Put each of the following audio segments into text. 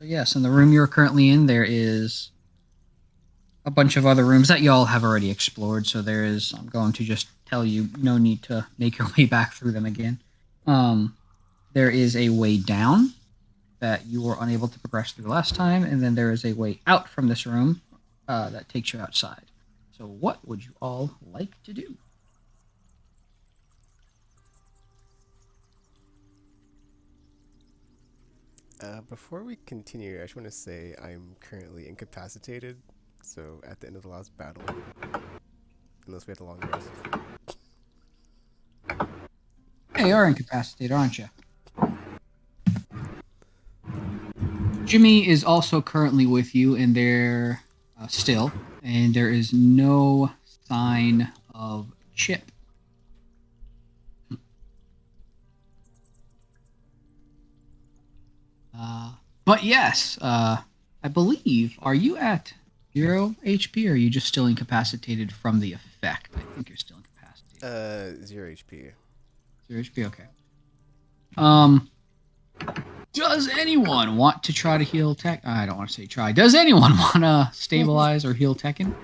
So yes, in the room you're currently in, there is a bunch of other rooms that y'all have already explored. So there is. I'm going to just tell you, no need to make your way back through them again. There is a way down that you were unable to progress through last time, and then there is a way out from this room that takes you outside. So what would you all like to do? Before we continue, I just want to say I'm currently incapacitated. So at the end of the last battle, unless we had a long rest. Hey, you are incapacitated, aren't you? Jimmy is also currently with you, and they're still, and there is no sign of Chip. But yes, I believe, are you at 0 HP, or are you just still incapacitated from the effect? I think you're still incapacitated. 0 HP. 0 HP, okay. Does anyone want to try to heal Tech? I don't want to say try. Does anyone want to stabilize or heal Tekken?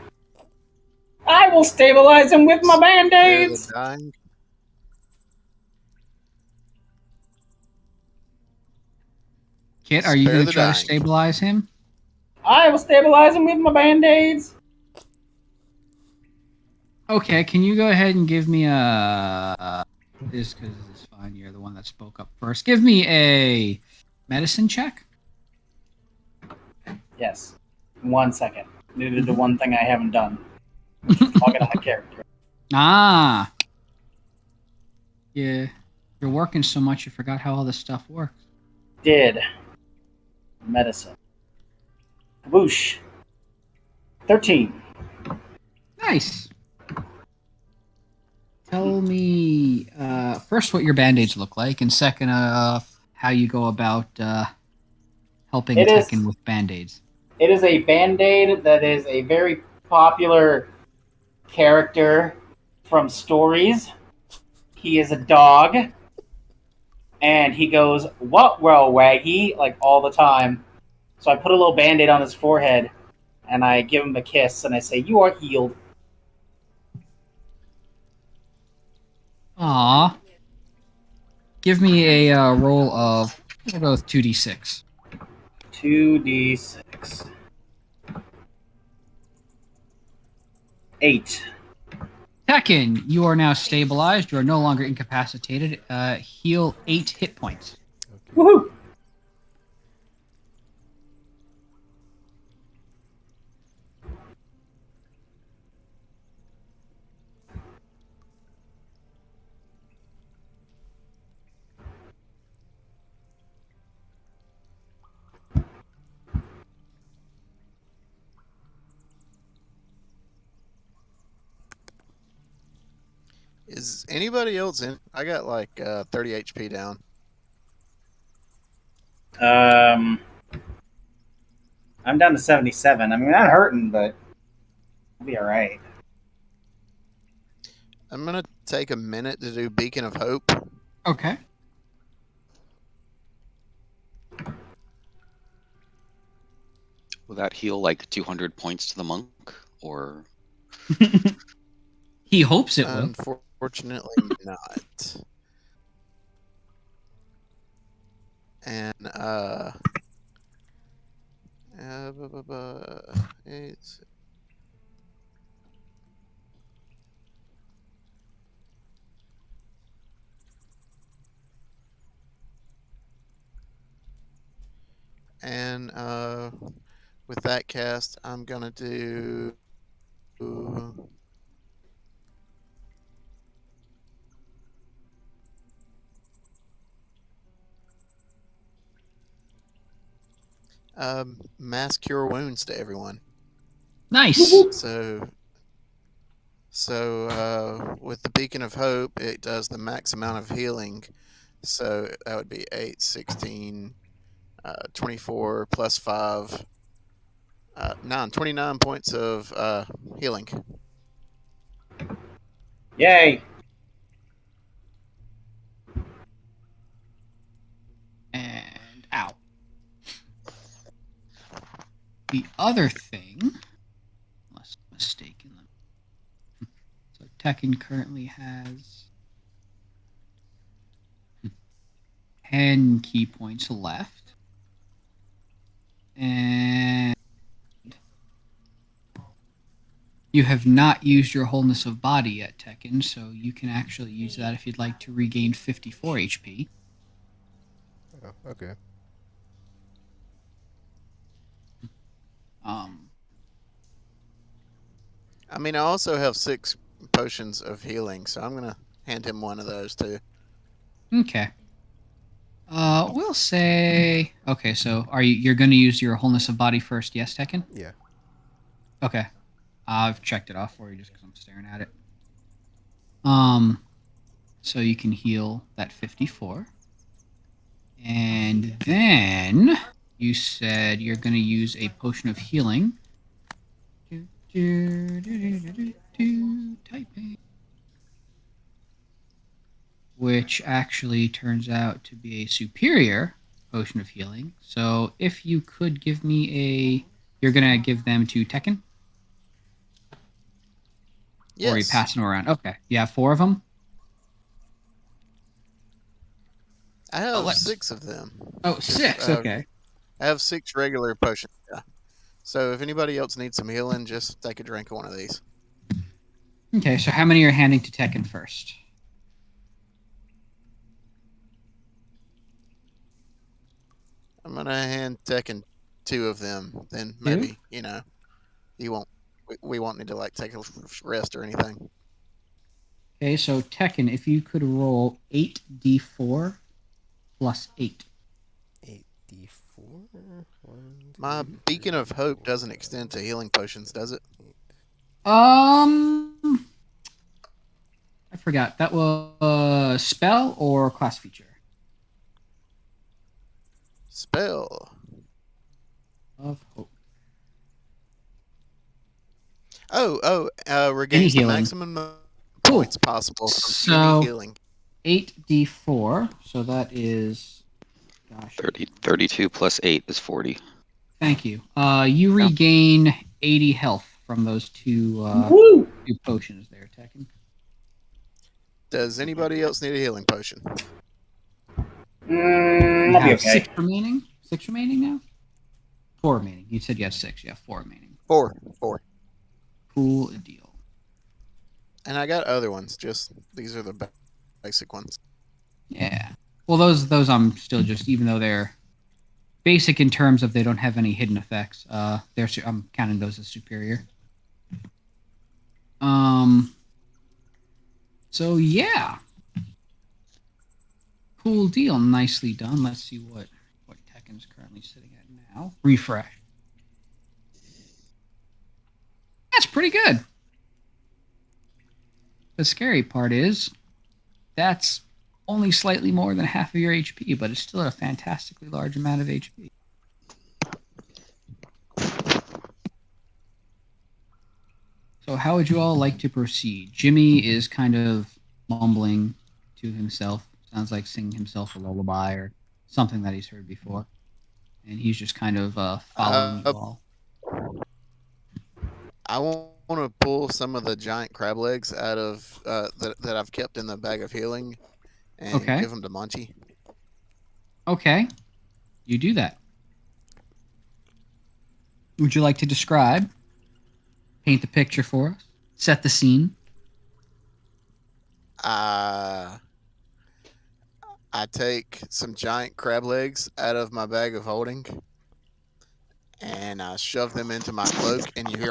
I will stabilize him with my Spare the band-aids. dying. Kit, are you Spare going to the try to dying. stabilize him? I will stabilize him with my band-aids. Okay, can you go ahead and give me this, because this is fine. You're the one that spoke up first. Give me a medicine check. Yes. 1 second. Due to the one thing I haven't done. Logging on my character. Ah. Yeah. You're working so much you forgot how all this stuff works. Did. Medicine. Whoosh. 13. Nice. Tell me first what your band-aids look like, and second how you go about helping It is- Tekken with band-aids. It is a band-aid that is a very popular character from stories. He is a dog. And he goes, "What, well, Waggy?" like all the time. So I put a little band-aid on his forehead and I give him a kiss and I say, "You are healed." Aw. Give me a roll of, we'll go with 2d6. 2d6. 8. Tekken, you are now stabilized. You are no longer incapacitated. Heal 8 hit points. Okay. Woohoo! Is anybody else in? I got like 30 HP down. I'm down to 77. I mean, not hurting, but I'll be alright. I'm gonna take a minute to do Beacon of Hope. Okay. Will that heal like 200 points to the monk, or He hopes it will. Unfortunately, not. And it's and with that cast, I'm gonna do. Mass cure wounds to everyone. Nice. So with the Beacon of Hope, it does the max amount of healing. So that would be 8, 16, 24 plus 5, 29 points of healing. Yay! And out. the other thing, unless I'm mistaken, so Tekken currently has 10 key points left. And you have not used your wholeness of body yet, Tekken, so you can actually use that if you'd like to regain 54 HP. Oh, okay. I mean, I also have 6 potions of healing, so I'm gonna hand him one of those too. Okay. We'll say okay. So, you're going to use your wholeness of body first? Yes, Tekken. Yeah. Okay. I've checked it off for you just because I'm staring at it. So you can heal that 54, and then you said you're going to use a potion of healing. Typing. Which actually turns out to be a superior potion of healing. So if you could give me you're gonna give them to Tekken, or are you Yes, passing them around? Okay, you have 4 of them. I Oh, have let's. 6 of them. Oh, Just, 6. Okay. I have 6 regular potions. Yeah. So if anybody else needs some healing, just take a drink of one of these. Okay. So how many are handing to Tekken first? I'm gonna hand Tekken 2 of them. Then 2. maybe he won't. We won't need to like take a rest or anything. Okay. So Tekken, if you could roll 8d4 plus 8. 8d4. My beacon of hope doesn't extend to healing potions, does it? I forgot. That was spell or class feature? Spell Of hope. regains the healing. maximum Cool. points possible from So- any healing. 8d4. So that is. Gosh. 32 plus 8 is 40. Thank you. You regain 80 health from those two Woo! potions there, Tekken. Does anybody else need a healing potion? You I'll be have okay. 6 remaining. 6 remaining now. 4 remaining. You said you have 6. You have 4 remaining. 4. Cool deal. And I got other ones. Just these are the basic ones. Yeah. Well, those I'm still just, even though they're basic in terms of they don't have any hidden effects. I'm counting those as superior. So yeah. Cool deal. Nicely done. Let's see what Tekken's currently sitting at now. Refresh. That's pretty good. The scary part is that's only slightly more than half of your HP, but it's still a fantastically large amount of HP. So how would you all like to proceed? Jimmy is kind of mumbling to himself. Sounds like singing himself a lullaby or something that he's heard before. And he's just kind of following you all. I want to pull some of the giant crab legs out of that I've kept in the bag of healing, and Okay. give them to Monty. Okay. You do that. Would you like to describe? Paint the picture for us? Set the scene? I take some giant crab legs out of my bag of holding, and I shove them into my cloak, and you hear.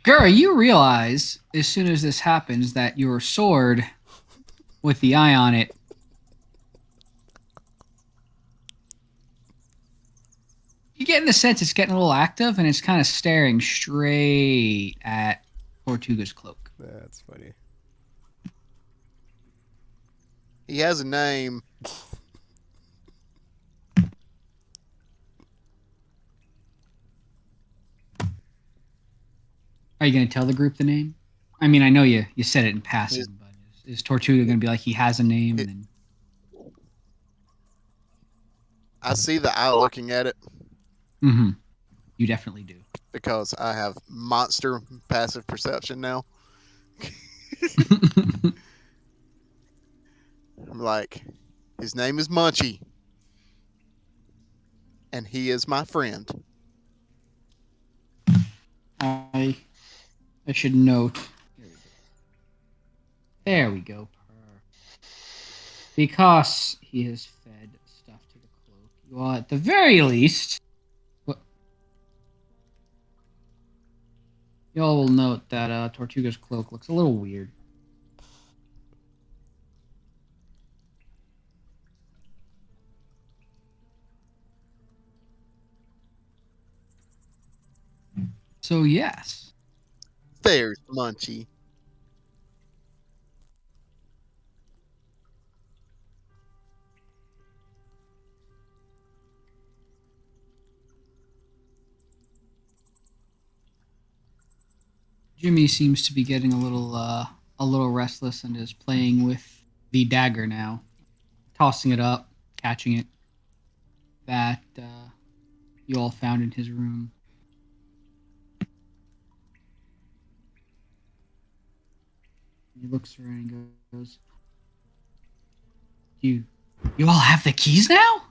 Gura, you realize as soon as this happens that your sword with the eye on it you get in the sense it's getting a little active and it's kind of staring straight at Tortuga's cloak. That's funny. He has a name. Are you going to tell the group the name? I mean, I know you said it in passing, His- but is Tortuga going to be like he has a name? And then I see the eye looking at it you definitely do. because I have monster passive perception now. I'm like, his name is Munchie, and he is my friend. I should note. There we go. Because he has fed stuff to the cloak, you all at the very least. Y'all will note that Tortuga's cloak looks a little weird. So yes. There's Munchie. Jimmy seems to be getting a little restless and is playing with the dagger now, tossing it up, catching it. That you all found in his room. He looks around and goes, "You all have the keys now?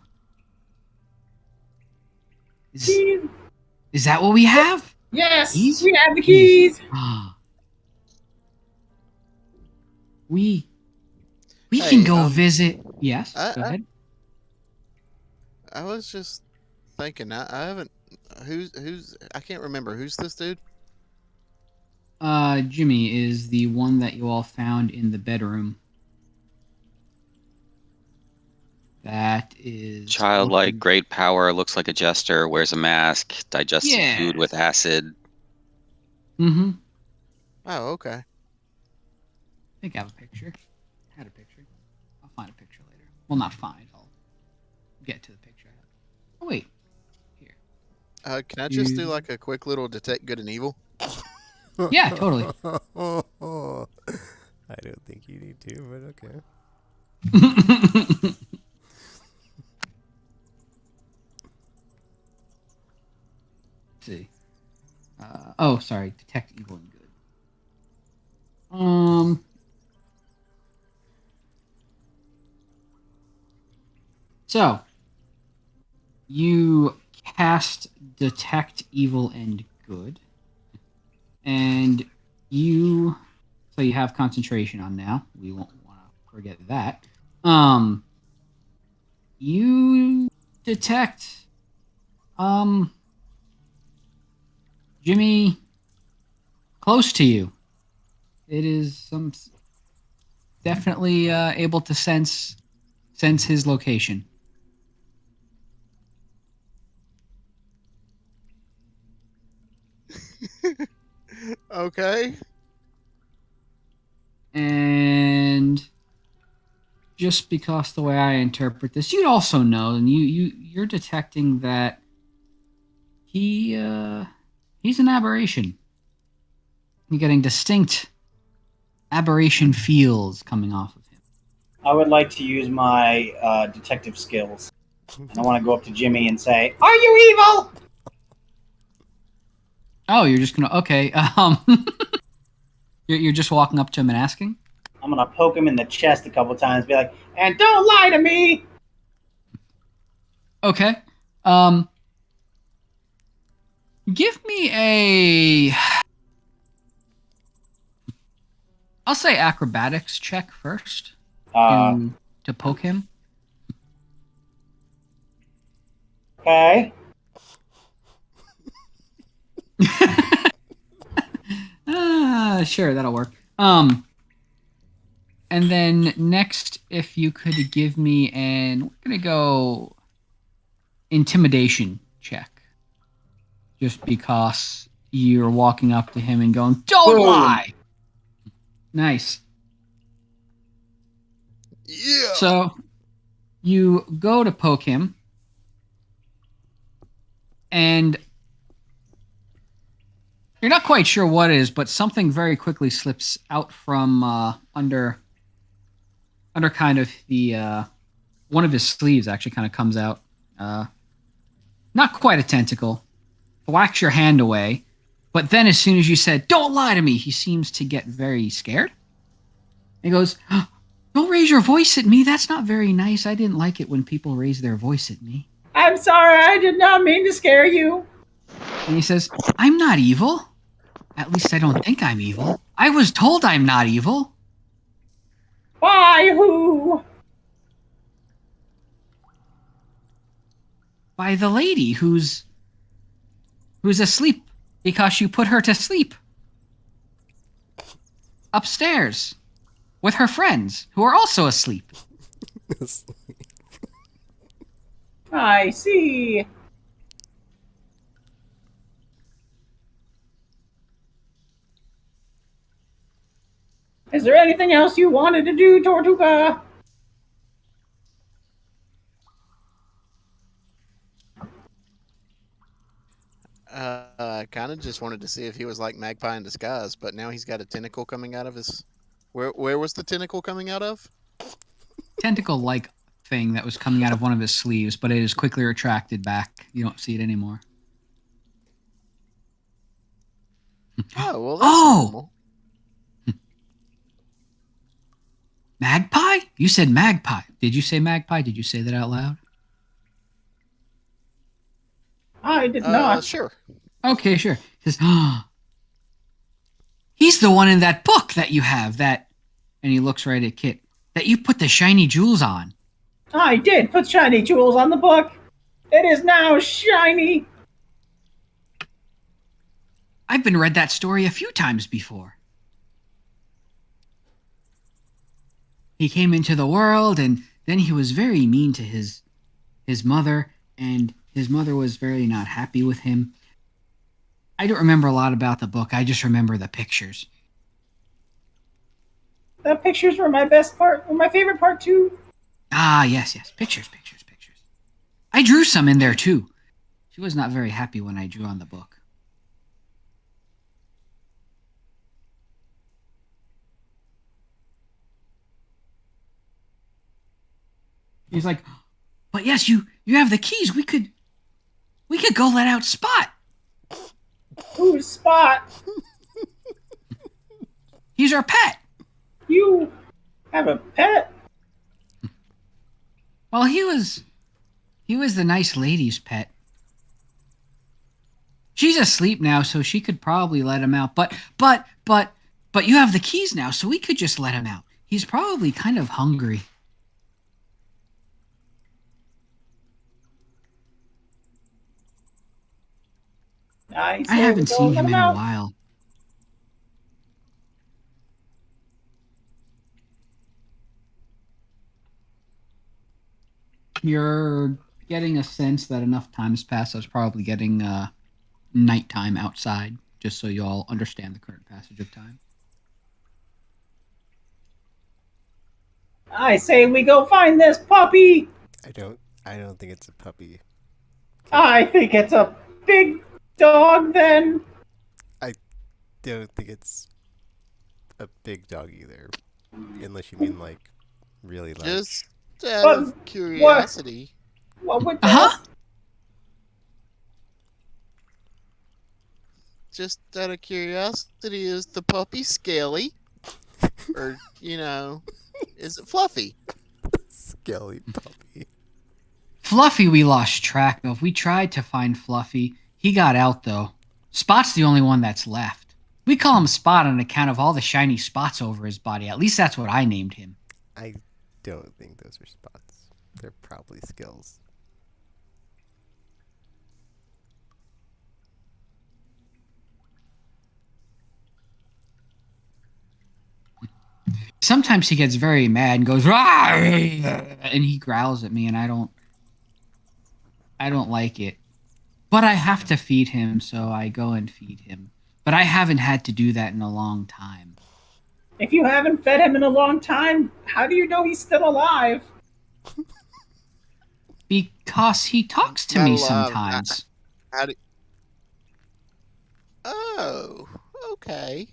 Is that what we have? Yes, Keys? we have the keys. We Hey, can go visit. Yes, I- go ahead. I was just thinking. I haven't. Who's? I can't remember. Who's this dude? Jimmy is the one that you all found in the bedroom. That is Childlike, great power, looks like a jester, wears a mask, digests Yeah. food with acid. Mm-hmm. Oh, okay. I think I have a picture. Had a picture. I'll find a picture later. Well, not find. I'll get to the picture. Oh wait, here. Can I just do like a quick little detect good and evil? Yeah, totally. I don't think you need to, but okay. See. Oh, sorry. Detect evil and good. So you cast detect evil and good, and you have concentration on now. We won't want to forget that. You detect Jimmy close to you. It is definitely able to sense his location. Okay. And just because the way I interpret this, you'd also know, and you're detecting that he's an aberration. You're getting distinct aberration feels coming off of him. I would like to use my detective skills. And I want to go up to Jimmy and say, "Are you evil?" Oh, you're just gonna okay. You're just walking up to him and asking. I'm gonna poke him in the chest a couple times, be like, "And don't lie to me." Okay. Give me a. I'll say acrobatics check first to poke him. Okay. Sure, that'll work. And then next, if you could give me we're gonna go intimidation check, just because you're walking up to him and going, "Don't Boom. lie." Nice. Yeah. So you go to poke him, and You're not quite sure what it is, but something very quickly slips out from under kind of the one of his sleeves. Actually, kind of comes out. Not quite a tentacle. Whacks your hand away, but then as soon as you said, "Don't lie to me," he seems to get very scared. He goes, "Don't raise your voice at me. That's not very nice. I didn't like it when people raise their voice at me." I'm sorry, I did not mean to scare you. And he says, "I'm not evil. At least I don't think I'm evil. I was told I'm not evil." By who? By the lady who's asleep because you put her to sleep upstairs with her friends who are also asleep. I see. Is there anything else you wanted to do, Tortuga? I kind of just wanted to see if he was like Magpie in disguise, but now he's got a tentacle coming out of his. Where was the tentacle coming out of? Tentacle-like thing that was coming out of one of his sleeves, but it is quickly retracted back. You don't see it anymore. Oh, well, that's Oh! normal. Magpie? You said magpie. Did you say magpie? Did you say that out loud? I did not. Sure. Okay, sure. He says, he's the one in that book that you have, that, and he looks right at Kit, that you put the shiny jewels on. I did put shiny jewels on the book. It is now shiny. I've been read that story a few times before. He came into the world, and then he was very mean to his mother, and his mother was very not happy with him. I don't remember a lot about the book. I just remember the pictures. The pictures were my best part, were my favorite part too. Ah, yes. Pictures. I drew some in there, too. She was not very happy when I drew on the book. He's like, "But yes, you have the keys. We could go let out Spot. Who's Spot? He's our pet." You have a pet? Well, he was the nice lady's pet. She's asleep now, so she could probably let him out. But you have the keys now, so we could just let him out. He's probably kind of hungry. I haven't seen him in a while. You're getting a sense that enough time has passed. I was probably getting nighttime outside, just so you all understand the current passage of time. I say we go find this puppy. I don't think it's a puppy. I think it's a big dog then. I don't think it's a big dog either. Unless you mean like really like Just out of curiosity. What would that? Just out of curiosity, is the puppy scaly? Or, is it fluffy? scaly puppy. Fluffy we lost track of. We tried to find Fluffy. He got out, though. Spot's the only one that's left. We call him Spot on account of all the shiny spots over his body. At least that's what I named him. I don't think those are spots. They're probably skills. Sometimes he gets very mad and goes, "Rah!" and he growls at me, and I don't like it. But I have to feed him, so I go and feed him. But I haven't had to do that in a long time. If you haven't fed him in a long time, how do you know he's still alive? Because he talks to Not me alive. sometimes. How do Oh, okay.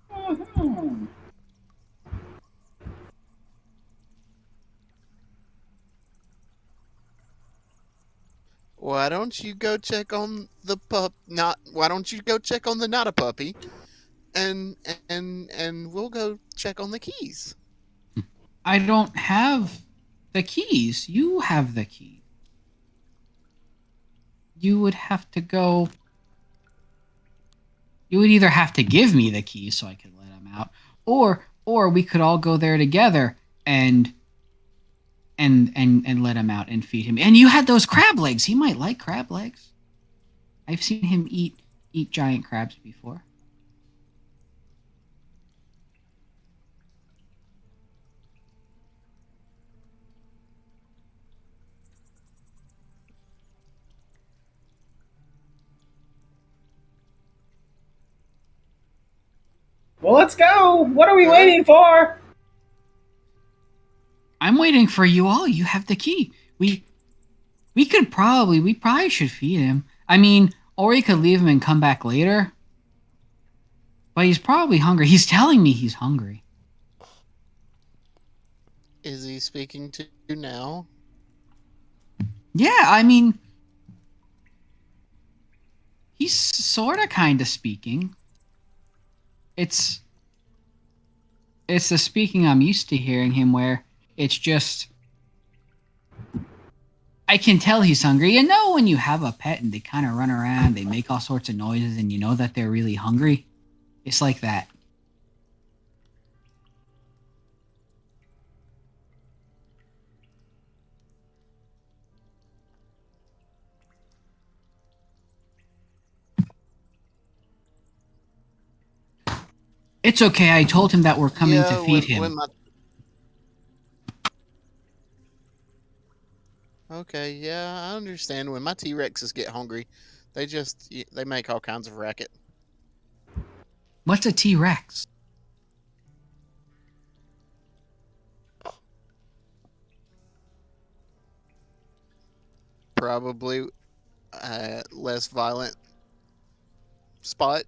Mhm. Why don't you go check on the pup? Not. Why don't you go check on the not a puppy, and we'll go check on the keys. I don't have the keys. You have the keys. You would have to go. You would either have to give me the keys so I could let him out, or we could all go there together and let him out and feed him. And you had those crab legs. He might like crab legs. I've seen him eat giant crabs before. Well, let's go. What are we All right. waiting for? I'm waiting for you all. You have the key. We probably should feed him. I mean, or we could leave him and come back later. But he's probably hungry. He's telling me he's hungry. Is he speaking to you now? Yeah, I mean, he's sort of kind of speaking. It's the speaking I'm used to hearing him where it's just I can tell he's hungry. You know when you have a pet and they kind of run around, they make all sorts of noises and you know that they're really hungry? It's like that. It's okay. I told him that we're coming to Yeah. feed When him. my Okay, yeah, I understand. When my T Rexes get hungry, they make all kinds of racket. What's a T-Rex? Probably less violent Spot.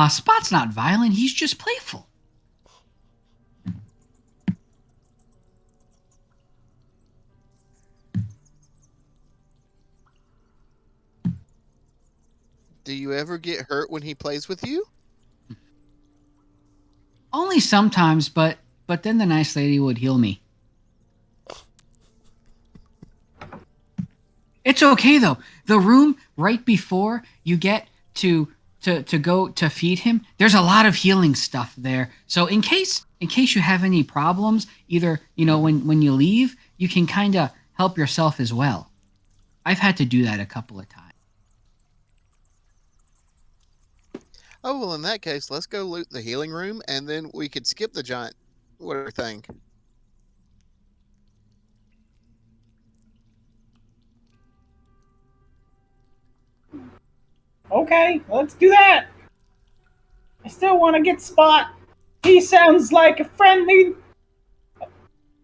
Spot's not violent. He's just playful. Do you ever get hurt when he plays with you? Only sometimes, but then the nice lady would heal me. It's okay though. The room right before you get to go to feed him, there's a lot of healing stuff there. So in case you have any problems, either when you leave, you can kind of help yourself as well. I've had to do that a couple of times. Oh, well, in that case, let's go loot the healing room, and then we could skip the giant whatever thing. Okay, let's do that. I still want to get Spot. He sounds like a friendly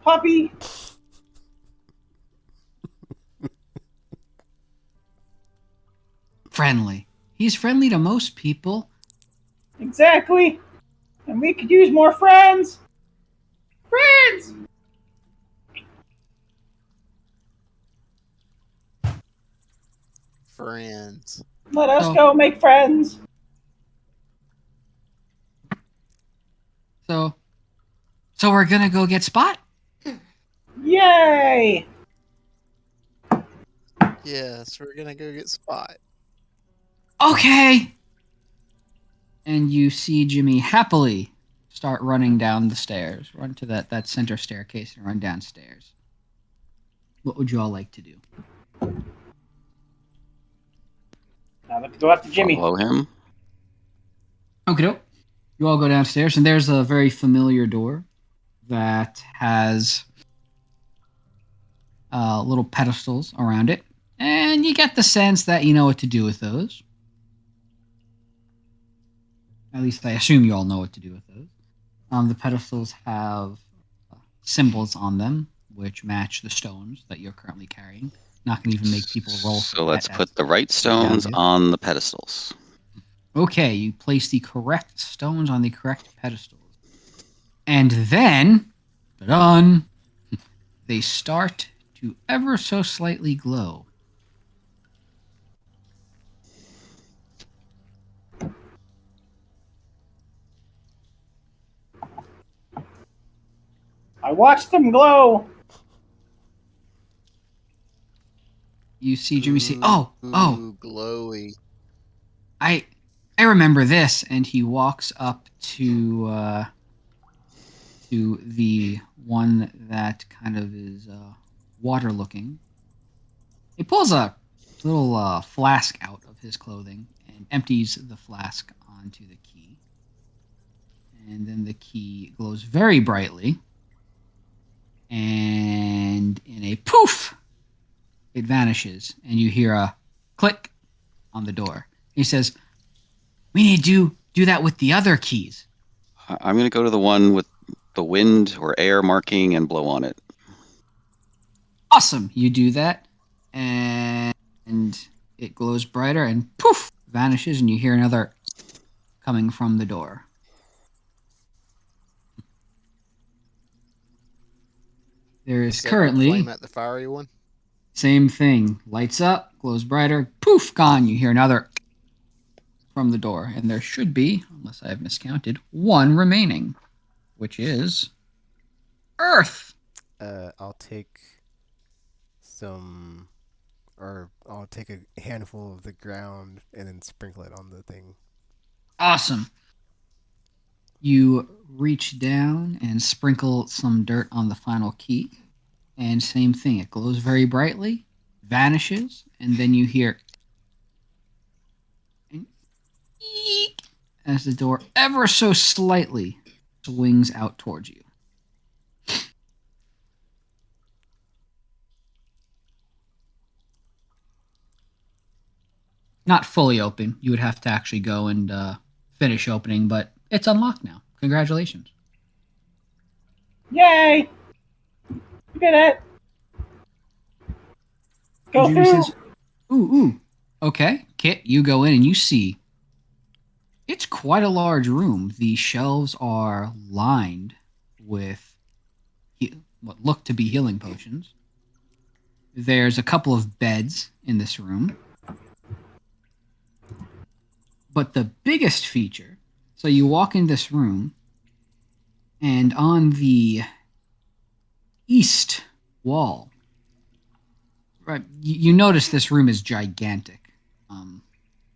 puppy. Friendly. He's friendly to most people. Exactly. And we could use more friends. Friends! Friends. Let us So- go make friends. So we're gonna go get Spot? Yay! Yes, we're gonna go get Spot. Okay. And you see Jimmy happily start running down the stairs. Run to that center staircase and run downstairs. What would you all like to do? Now let's go after Jimmy. Follow him. Okay, you all go downstairs, and there's a very familiar door that has little pedestals around it, and you get the sense that you know what to do with those. At least I assume you all know what to do with those. The pedestals have symbols on them which match the stones that you're currently carrying. Not going to even make people roll for So let's that. put the right stones on the pedestals. Okay, you place the correct stones on the correct pedestals. And then, done, they start to ever so slightly glow. I watched them glow. You see Jimmy say, "Oh, glowy. I remember this," and he walks up to the one that kind of is water looking. He pulls a little flask out of his clothing and empties the flask onto the key. And then the key glows very brightly. And in a poof, it vanishes. And you hear a click on the door. He says, "We need to do that with the other keys." I'm going to go to the one with the wind or air marking and blow on it. Awesome. You do that. And it glows brighter and poof, vanishes. And you hear another coming from the door. There is currently flame at the fiery one. Same thing. Lights up, glows brighter, poof, gone. You hear another from the door, and there should be, unless I have miscounted, one remaining, which is Earth. I'll take some, or I'll take a handful of the ground and then sprinkle it on the thing. Awesome. You reach down and sprinkle some dirt on the final key. And same thing, it glows very brightly, vanishes, and then you hear an eek as the door ever so slightly swings out towards you. Not fully open. You would have to actually go and finish opening, but it's unlocked now. Congratulations. Yay! You did it. Go Jimmy through. says, ooh. Okay, Kit, you go in and you see it's quite a large room. The shelves are lined with what look to be healing potions. There's a couple of beds in this room. But the biggest feature, so you walk in this room, and on the east wall, right, you notice this room is gigantic,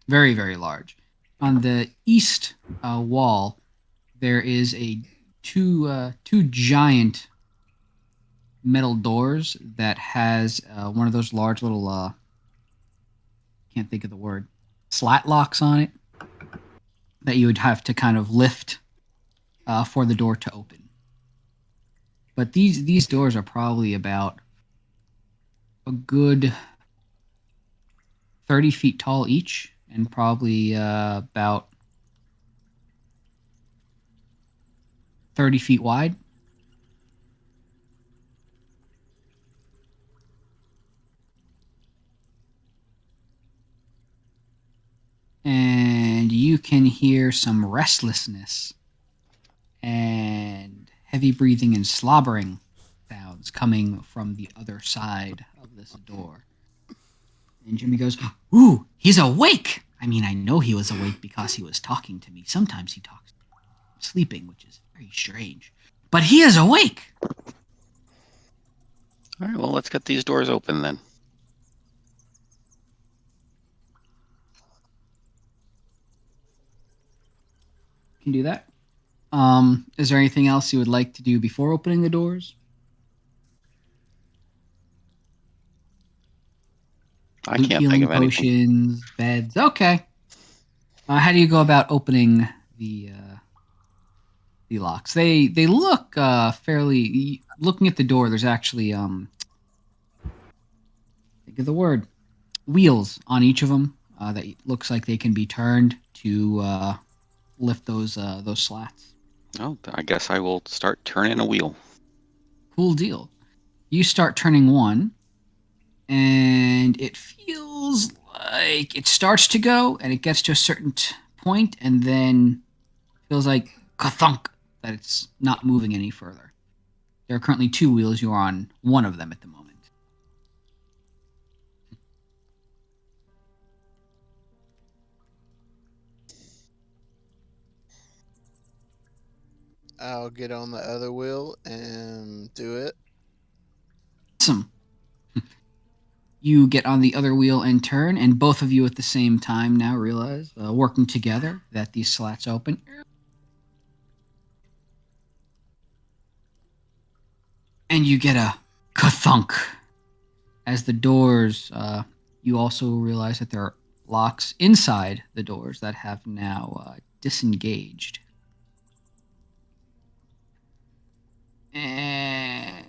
very, very large. On the east wall, there is two giant metal doors that has one of those large little can't think of the word, slat locks on it that you would have to kind of lift for the door to open. But these doors are probably about a good 30 feet tall each, and probably about 30 feet wide. And you can hear some restlessness and heavy breathing and slobbering sounds coming from the other side of this door. And Jimmy goes, "Ooh, he's awake!" I mean, I know he was awake because he was talking to me. Sometimes he talks sleeping, which is very strange. But he is awake! All right, well, let's get these doors open then. Can do that. Is there anything else you would like to do before opening the doors? I can't think of anything. Potions, beds. Okay. How do you go about opening the locks? They look fairly. Looking at the door, there's actually think of the word, wheels on each of them that looks like they can be turned to lift those slats. Oh, I guess I will start turning a wheel. Cool deal. you start turning one, and it feels like it starts to go, and it gets to a certain point, and then feels like ka-thunk, that it's not moving any further. There are currently 2 wheels. You are on one of them at the moment. I'll get on the other wheel and do it. Awesome. You get on the other wheel and turn, and both of you at the same time now realize, working together, that these slats open. And you get a ka-thunk. As the doors, you also realize that there are locks inside the doors that have now disengaged. And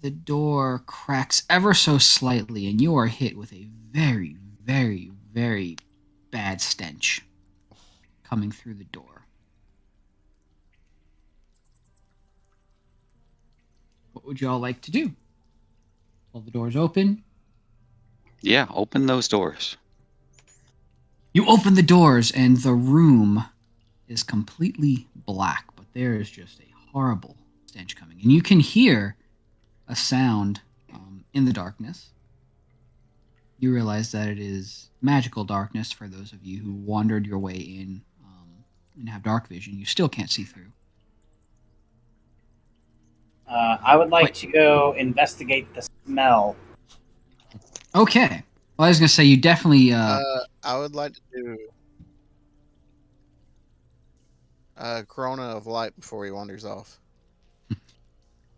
the door cracks ever so slightly, and you are hit with a very, very, very bad stench coming through the door. What would you all like to do? All the doors open. Yeah, open those doors. You open the doors, and the room is completely black, but there is just a horrible stench coming. And you can hear a sound in the darkness. You realize that it is magical darkness for those of you who wandered your way in and have dark vision. You still can't see through. I would like Wait. to go investigate the smell. Okay. Well, I was going to say you definitely... I would like to do a Corona of Light before he wanders off.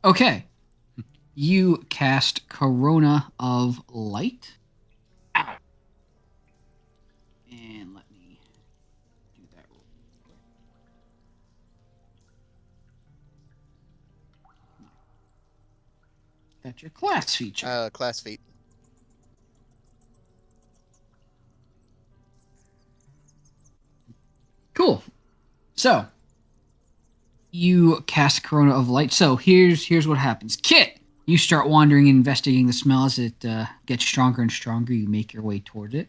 Okay. You cast Corona of Light. Ow. And let me do that real quick. That's your class feature. Class feat. Cool. So, you cast Corona of Light. So, here's what happens. Kit, you start wandering and investigating the smell. As it gets stronger and stronger, you make your way towards it.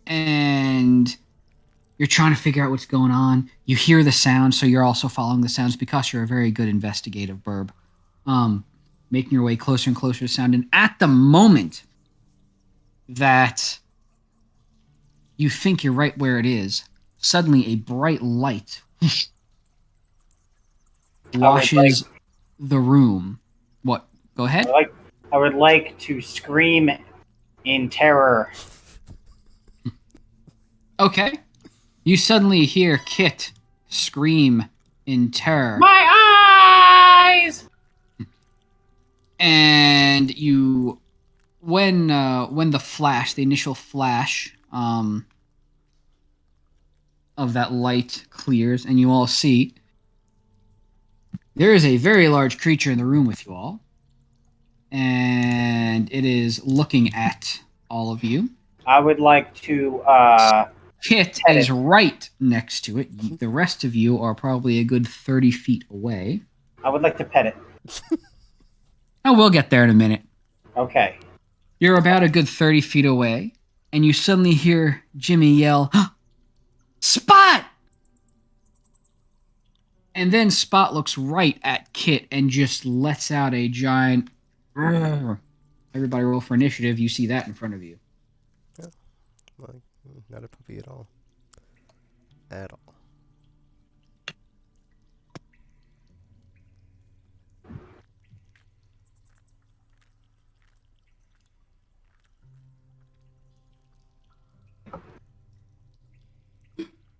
And you're trying to figure out what's going on. You hear the sound, so you're also following the sounds because you're a very good investigative burb. Making your way closer and closer to sound. And at the moment that you think you're right where it is, suddenly a bright light washes the room. What? Go ahead. I would like to scream in terror. Okay. You suddenly hear Kit scream in terror. My eyes! And you, when the initial flash of that light clears, and you all see there is a very large creature in the room with you all, and it is looking at all of you. I would like to Kit pet is it. right next to it. The rest of you are probably a good 30 feet away. I would like to pet it. Oh, we'll get there in a minute. Okay. You're about a good 30 feet away, and you suddenly hear Jimmy yell, "Spot!" And then Spot looks right at Kit and just lets out a giant "Rrr." Everybody roll for initiative. You see that in front of you. Like, not a puppy at all. At all.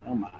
Oh my.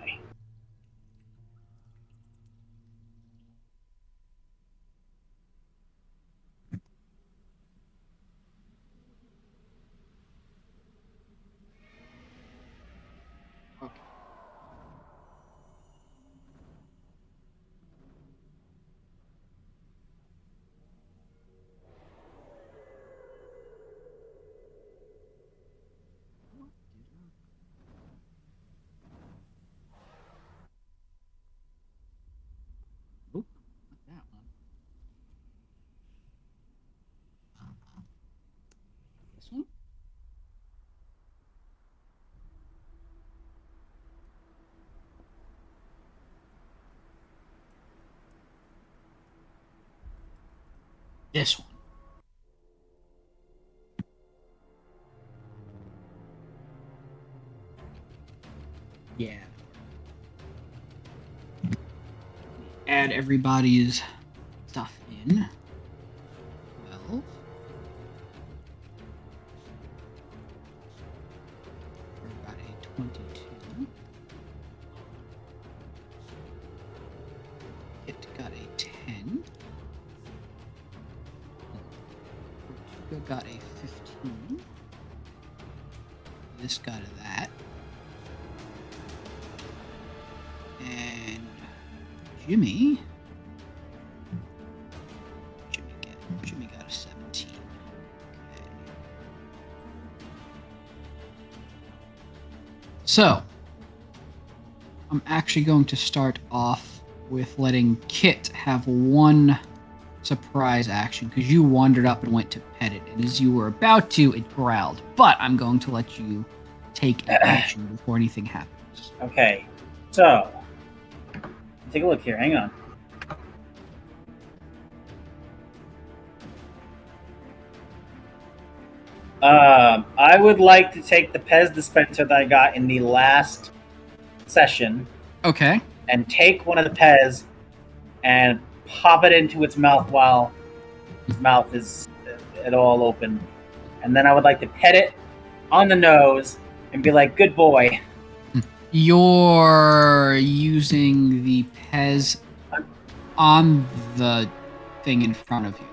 This one. Yeah. Add everybody's stuff in. 12. Got a 22. It got a 10. Tortuga got a 15. This got a that. And Jimmy got a 17. Okay. So, I'm actually going to start off with letting Kit have one surprise action, because you wandered up and went to pet it, and as you were about to, it growled. But I'm going to let you take an action before anything happens. Okay, so take a look here. Hang on. I would like to take the Pez dispenser that I got in the last session Okay. and take one of the Pez and pop it into its mouth while its mouth is at all open. And then I would like to pet it on the nose and be like, good boy. You're using the Pez on the thing in front of you.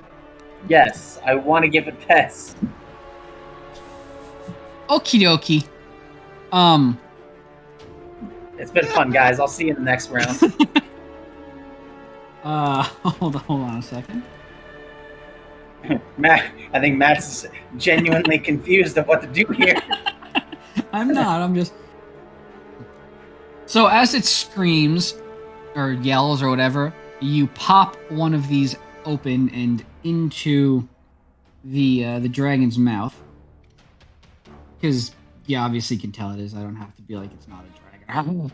Yes, I want to give it Pez. Okie dokie. It's been fun, guys. I'll see you in the next round. Hold on a second. Matt, I think Matt's genuinely confused of what to do here. I'm not. I'm just. So as it screams or yells or whatever, you pop one of these open and into the dragon's mouth. Because you obviously can tell it is. I don't have to be like it's not a dragon.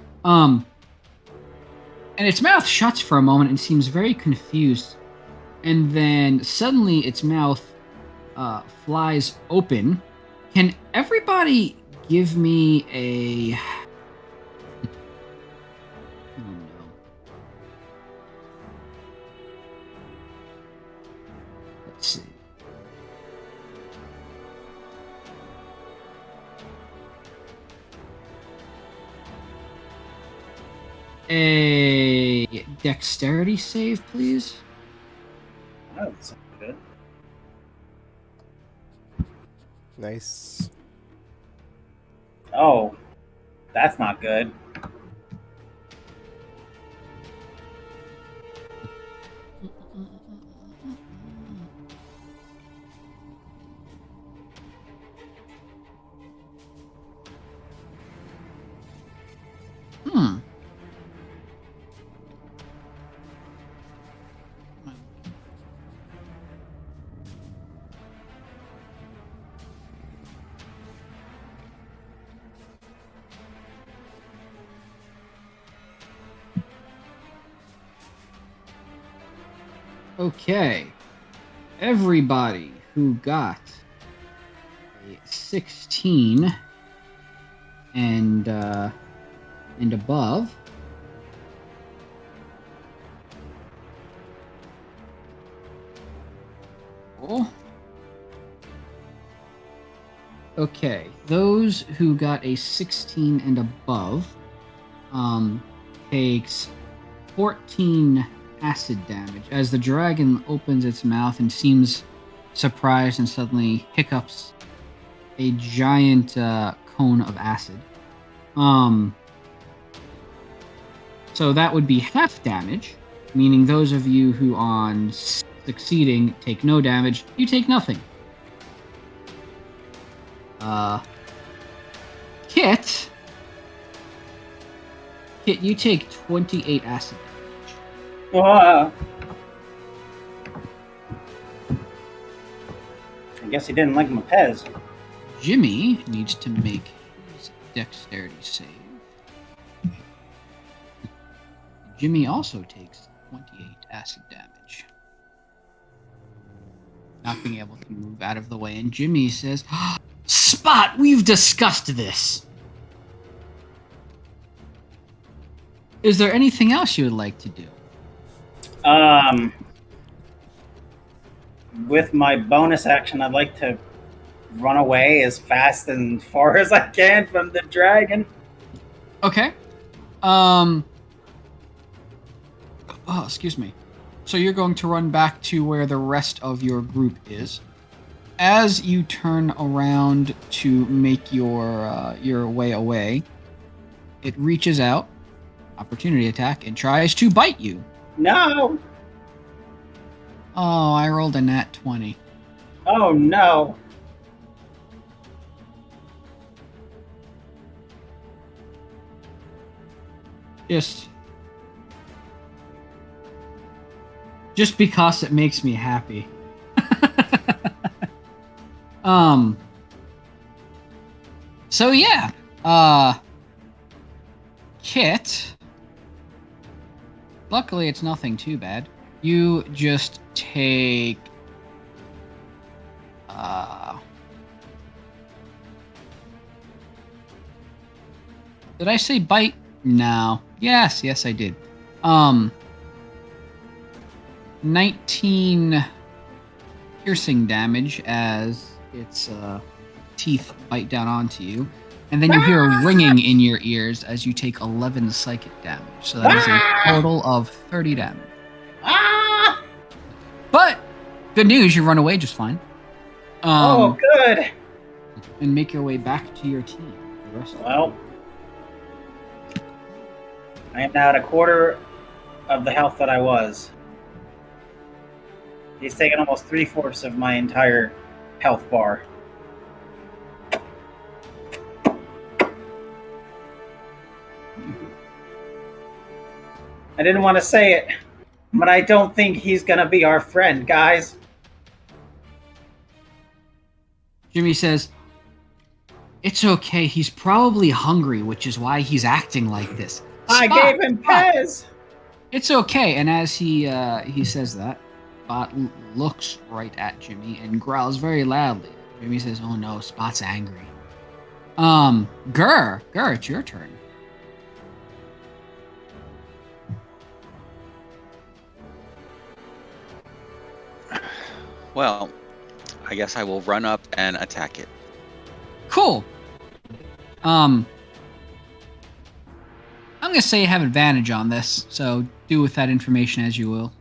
And its mouth shuts for a moment and seems very confused. And then suddenly its mouth flies open. Can everybody give me a... Oh no. Let's see. A dexterity save, please. Oh, that sounds good. Nice. Oh, that's not good. Hmm. Okay. Everybody who got a 16 and above Oh. Okay, those who got a 16 and above takes 14 acid damage as the dragon opens its mouth and seems surprised and suddenly hiccups a giant cone of acid. So that would be half damage, meaning those of you who on succeeding take no damage, you take nothing. Kit, you take 28 acid damage. I guess he didn't like my Pez. Jimmy needs to make his dexterity save. Jimmy also takes 28 acid damage. not being able to move out of the way. And Jimmy says, Spot, we've discussed this. Is there anything else you would like to do? With my bonus action, I'd like to run away as fast and far as I can from the dragon. Okay. Oh, excuse me. So you're going to run back to where the rest of your group is. As you turn around to make your way away, it reaches out, opportunity attack, and tries to bite you. No! Oh, I rolled a nat 20. Oh no! Just because it makes me happy. So yeah, Kit. Luckily, it's nothing too bad. You just take. Did I say bite? No. Yes, I did. 19 piercing damage as its teeth bite down onto you. And then you hear a ringing in your ears as you take 11 psychic damage. So that is a total of 30 damage. But, good news, you run away just fine. Oh, good! And make your way back to your team. The rest Well, I am now at a quarter of the health that I was. He's taken almost 3/4 of my entire health bar. I didn't want to say it, but I don't think he's gonna be our friend, guys. Jimmy says, "It's okay. He's probably hungry, which is why he's acting like this." I gave him Pez. It's okay. And as he says that, Spot looks right at Jimmy and growls very loudly. Jimmy says, "Oh no, Spot's angry." Gur, it's your turn. Well, I guess I will run up and attack it. Cool. I'm gonna say you have advantage on this, so do with that information as you will.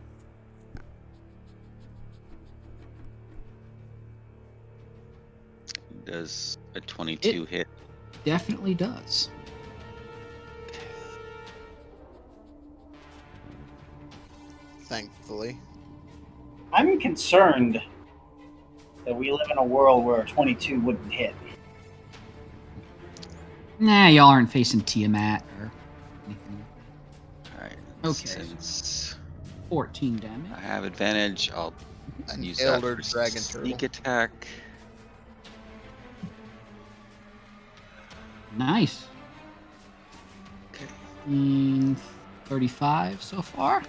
Does a 22 hit? Definitely does. Thankfully. I'm concerned that we live in a world where a 22 wouldn't hit. Nah, y'all aren't facing Tiamat or anything. Alright. Okay. Since 14 damage. I have advantage, I'll An use elder that for dragon sneak turtle. attack. Nice. Okay. 35 so far.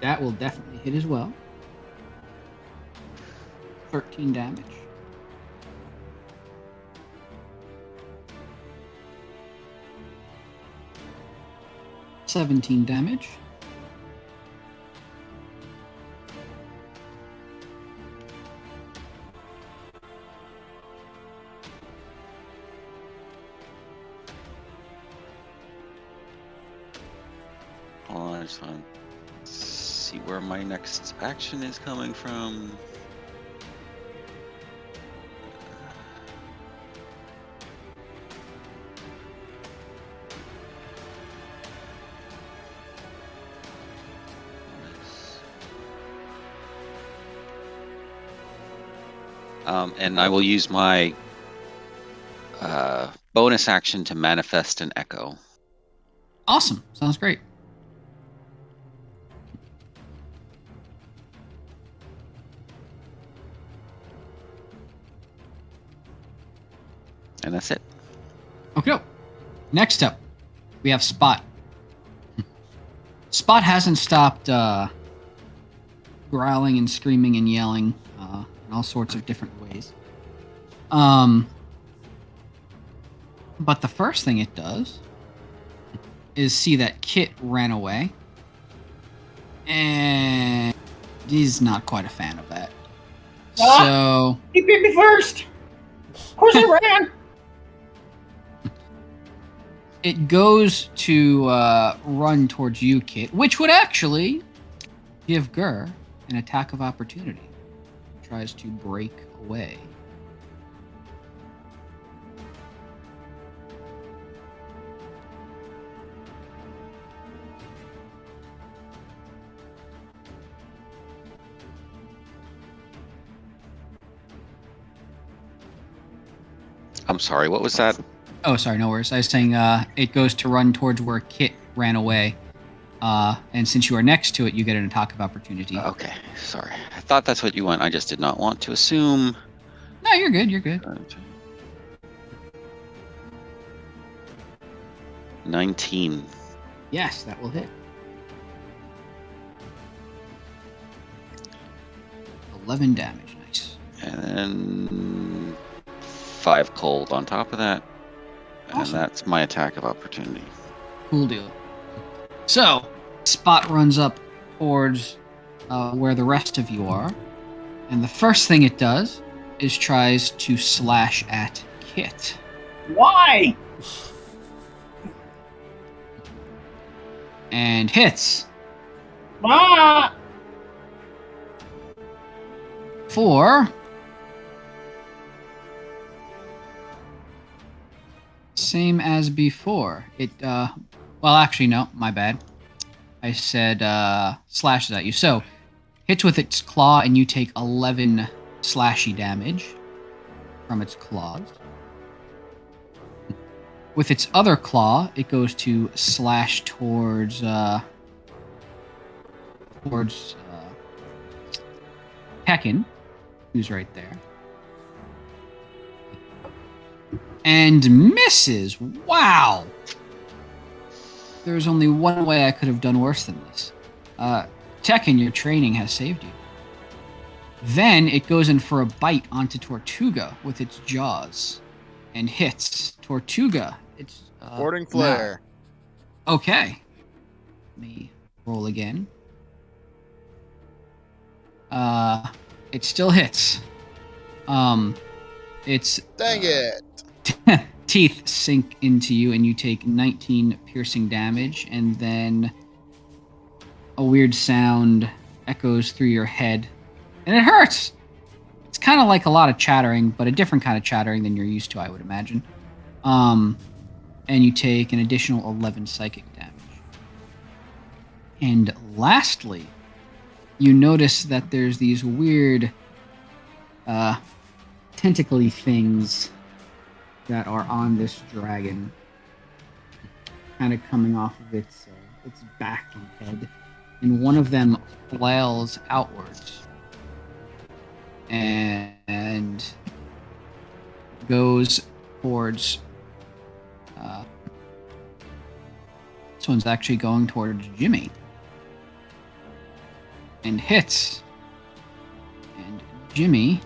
That will definitely hit as well. 13 damage. $17 damage. Hold on, I just want to see where my next action is coming from. And I will use my bonus action to manifest an echo. Awesome. Sounds great. And that's it. Okay. Next up, We have Spot. Spot hasn't stopped growling and screaming and yelling in all sorts of different ways. But the first thing it does is see that Kit ran away. And he's not quite a fan of that. So He beat me first! Of course he ran! it goes to run towards you, Kit, which would actually give Gur an attack of opportunity. Tries to break away. I'm sorry, what was that? Oh, sorry, no worries. I was saying it goes to run towards where Kit ran away. And since you are next to it, you get an attack of opportunity. Okay, sorry. I thought that's what you want. I just did not want to assume. No, you're good. You're good. 19. Yes, that will hit. 11 damage. Nice. And then 5 cold on top of that. And Awesome. that's my attack of opportunity. Cool deal. So, Spot runs up towards where the rest of you are. And the first thing it does is tries to slash at Kit. Why? And hits. Ah! For same as before. It well, actually no, my bad. I said slashes at you. So hits with its claw and you take 11 slashy damage from its claws. With its other claw, it goes to slash towards Tekken, who's right there. And misses. Wow. There's only one way I could have done worse than this. Tekken, your training has saved you. Then it goes in for a bite onto Tortuga with its jaws and hits. Tortuga, it's Warding flare. Okay. Let me roll again. It still hits. It's Dang it. teeth sink into you and you take 19 piercing damage, and then a weird sound echoes through your head and it hurts. It's kind of like a lot of chattering, but a different kind of chattering than you're used to, I would imagine. And you take an additional 11 psychic damage. And lastly, you notice that there's these weird tentacly things that are on this dragon, kind of coming off of its back and head, and one of them flails outwards and goes towards. This one's actually going towards Jimmy and hits, and Jimmy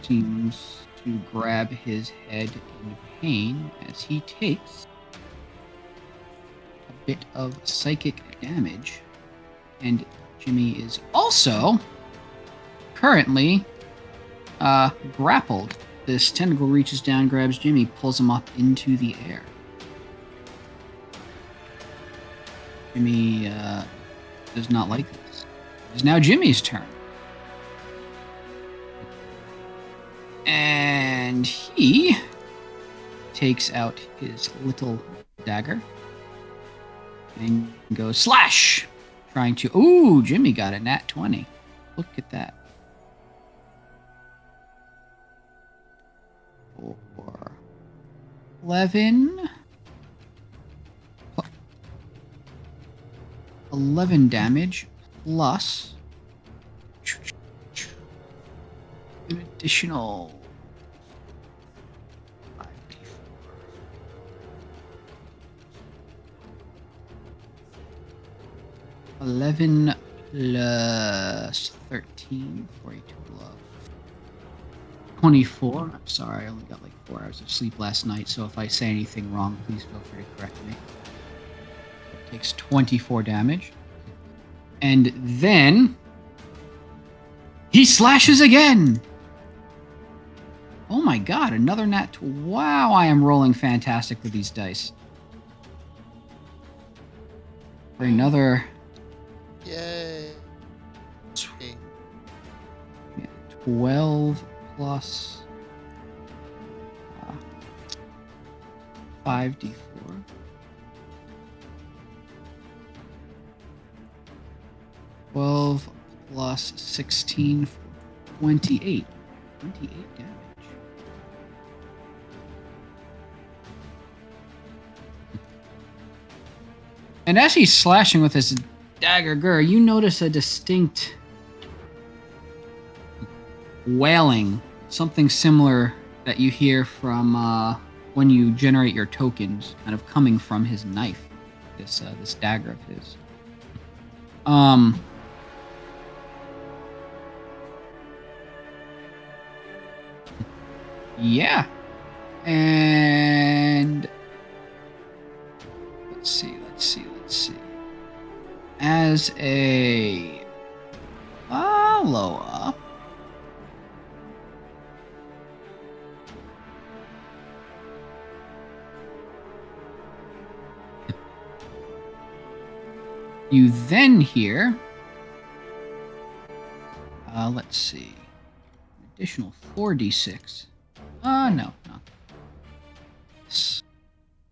seems to grab his head in pain as he takes a bit of psychic damage. And Jimmy is also currently grappled. This tentacle reaches down, grabs Jimmy, pulls him up into the air. Jimmy does not like this. It is now Jimmy's turn. And he takes out his little dagger and goes slash, trying to. Ooh, Jimmy got a nat 20. Look at that. 4, 11. 11 damage plus an additional 5d4. 11 plus 13 for a total of 24. I'm sorry, I only got like 4 hours of sleep last night, so if I say anything wrong, please feel free to correct me. It takes 24 damage. And then he slashes again. Oh my god, another nat. Wow, I am rolling fantastic with these dice. For another Yay. 12 plus 5d4. 12 plus 16, 28. 28 damage. And as he's slashing with his dagger, Gur, you notice a distinct wailing, something similar that you hear from when you generate your tokens, kind of coming from his knife, this dagger of his. Yeah, and let's see. As a follow-up, you then hear, let's see, an additional 4d6. No, not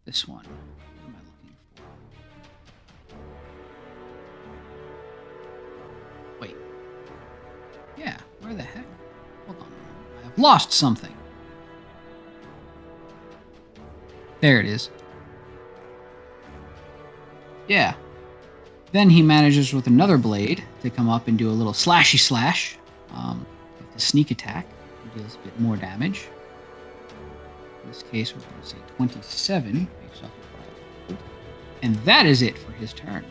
this one. What am I looking for? Wait. Yeah, where the heck? Hold on. I have lost something. There it is. Yeah. Then he manages with another blade to come up and do a little slashy slash. With the sneak attack. He deals a bit more damage. In this case, we're going to say 27 based off of what. And that is it for his turn.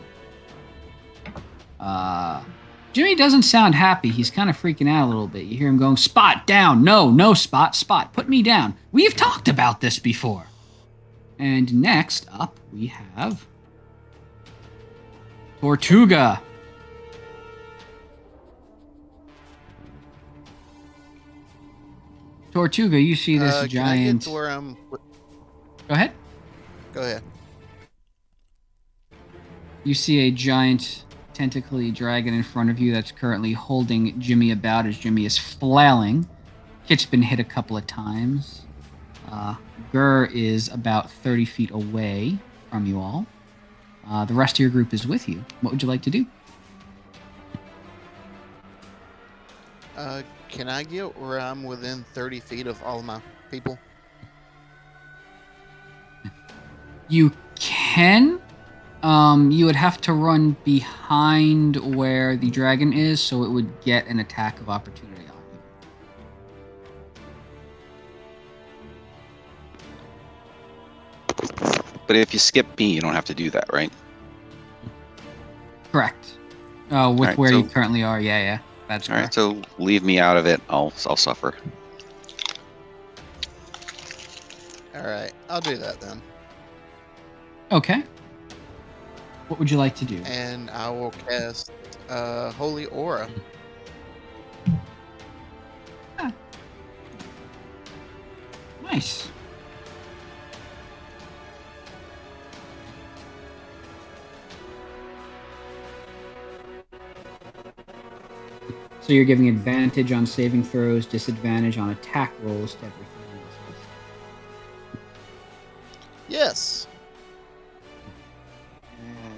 Jimmy doesn't sound happy. He's kind of freaking out a little bit. You hear him going, "Spot, down! No, Spot, put me down. We've talked about this before." And next up, we have Tortuga. Tortuga, you see this Can I giant... get to where I'm... Go ahead. Go ahead. You see a giant tentacly dragon in front of you that's currently holding Jimmy about as Jimmy is flailing. Kit's been hit a couple of times. Gur is about 30 feet away from you all. The rest of your group is with you. What would you like to do? Can I get where I'm within 30 feet of all of my people? You can. You would have to run behind where the dragon is, so it would get an attack of opportunity on you. But if you skip me, you don't have to do that, right? Correct. With right, where so- you currently are, yeah. That's All right, correct. so leave me out of it. I'll suffer. All right, I'll do that then. Okay. What would you like to do? And I will cast Holy Aura. Nice. So you're giving advantage on saving throws, disadvantage on attack rolls to everything. Yes.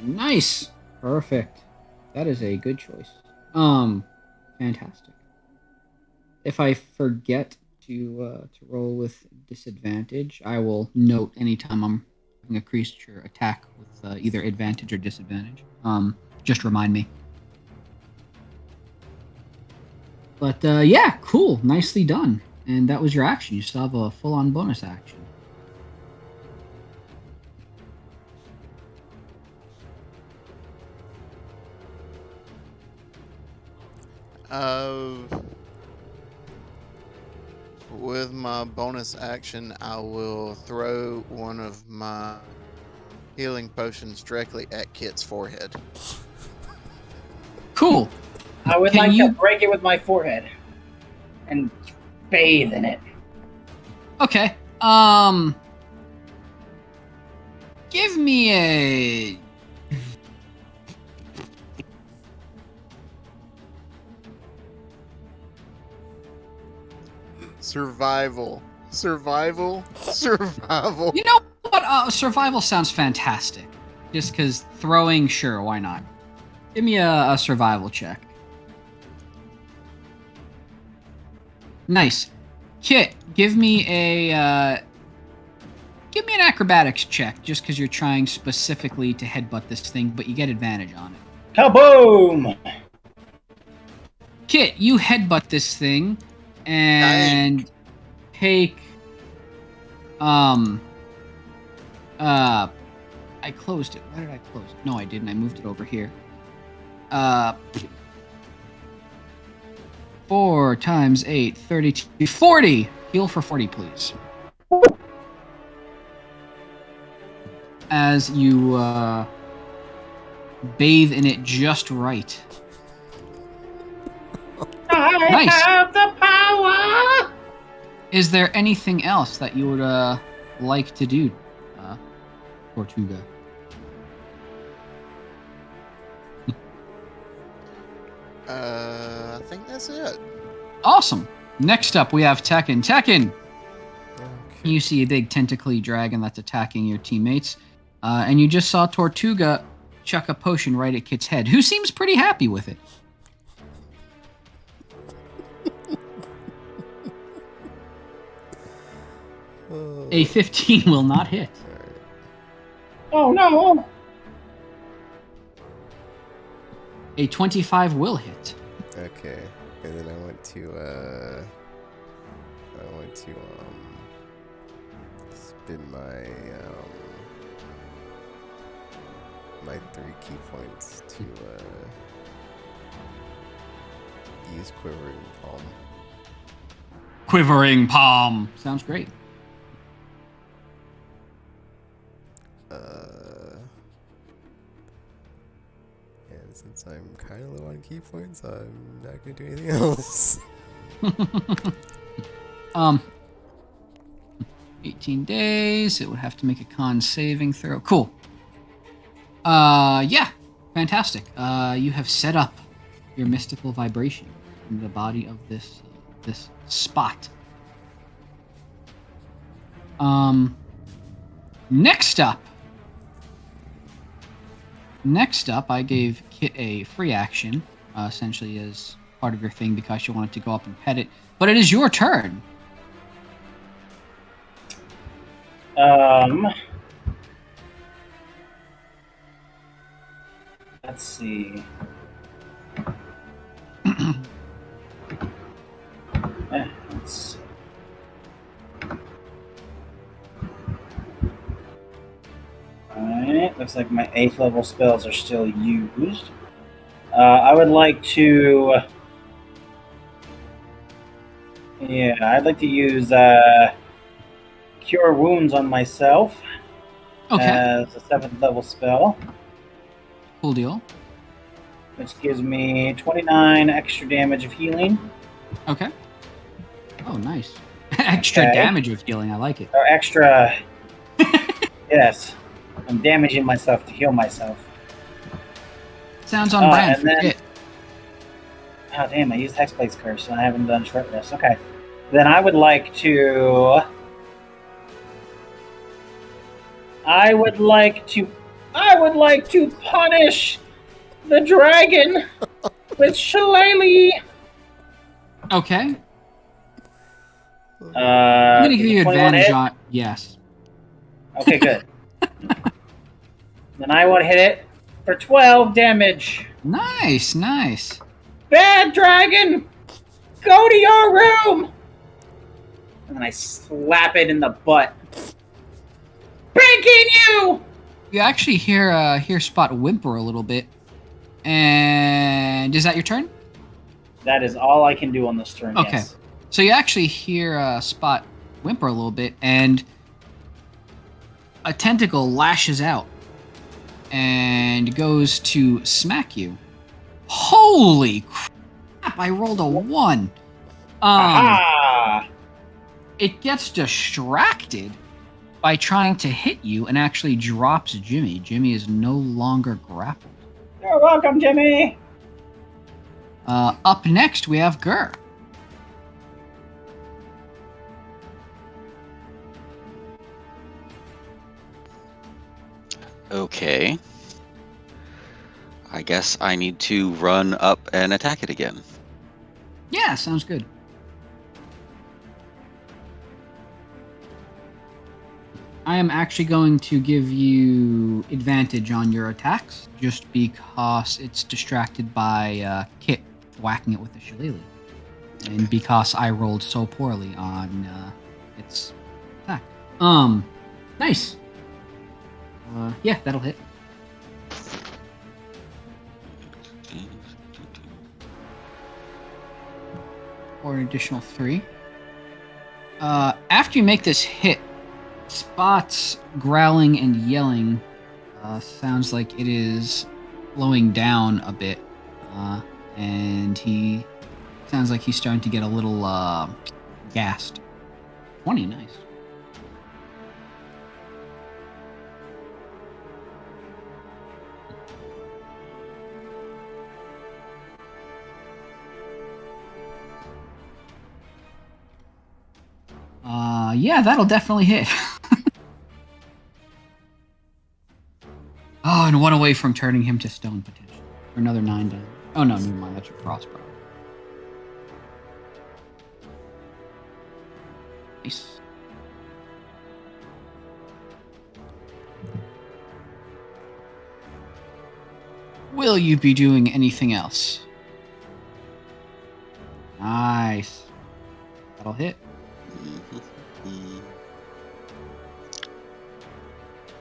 Nice. Perfect. That is a good choice. Fantastic. If I forget to roll with disadvantage, I will note anytime I'm having a creature attack with either advantage or disadvantage. Just remind me. But yeah, cool. Nicely done. And that was your action. You still have a full-on bonus action. With my bonus action, I will throw one of my healing potions directly at Kit's forehead. Cool. I would Can like you- to break it with my forehead and bathe in it. Okay. Give me a. Survival. You know what? Survival sounds fantastic. Just because throwing, sure, why not? Give me a survival check. Nice. Kit, give me an acrobatics check, just because you're trying specifically to headbutt this thing, but you get advantage on it. Kaboom! Kit, you headbutt this thing, and take I closed it. Why did I close it? No, I didn't. I moved it over here. 4 times 8, 32, 40. Heal for 40, please. As you bathe in it just right. I Nice. have the power! Is there anything else that you would like to do, Tortuga? I think that's it. Awesome. Next up, we have Tekken. Tekken! Okay. You see a big tentacly dragon that's attacking your teammates. And you just saw Tortuga chuck a potion right at Kit's head, who seems pretty happy with it. A 15 will not hit. Oh no! A 25 will hit. Okay. And then I want to spin my 3 key points to use Quivering Palm. Quivering Palm. Sounds great. And since I'm kind of low on key points, I'm not gonna do anything else. 18 days. It would have to make a con saving throw. Cool. Yeah. Fantastic. You have set up your mystical vibration in the body of this spot. Next up, I gave Kit a free action, essentially as part of your thing because you wanted to go up and pet it. But it is your turn. Let's see. Let's see. Alright, looks like my 8th level spells are still used. I would like to... Yeah, I'd like to use Cure Wounds on myself Okay. as a 7th level spell, Cool deal. which gives me 29 extra damage of healing. Okay. Oh, nice. Extra Okay. damage of healing. I like it. Or extra... Yes. I'm damaging myself to heal myself. Sounds on brand and for then- Kit. Oh, damn, I used Hexblade's Curse, and I haven't done Short Rest. Okay. Then I would like to... I would like to punish the dragon with Shillelagh. Okay. I'm I'm going to give you advantage on... Yes. Okay, good. Then I want to hit it for 12 damage. Nice, nice. Bad dragon, go to your room. And then I slap it in the butt. Breaking you! You actually hear Spot whimper a little bit. And is that your turn? That is all I can do on this turn. Okay. Yes. So you actually hear Spot whimper a little bit, and a tentacle lashes out and goes to smack you. Holy crap! I rolled a 1. Aha! It gets distracted by trying to hit you and actually drops Jimmy. Jimmy is no longer grappled. You're welcome, Jimmy. Up next, we have Gur. Okay. I guess I need to run up and attack it again. Yeah, sounds good. I am actually going to give you advantage on your attacks, just because it's distracted by Kit whacking it with the shillelagh. And because I rolled so poorly on its attack. Nice. Yeah, that'll hit. Or an additional 3. After you make this hit, Spot's growling and yelling sounds like it is slowing down a bit. And he sounds like he's starting to get a little gassed. 20, nice. Yeah, that'll definitely hit. Oh, and 1 away from turning him to stone potentially. For another 9 damage. Oh no, never mind, that's your crossbow. Nice. Will you be doing anything else? Nice. That'll hit.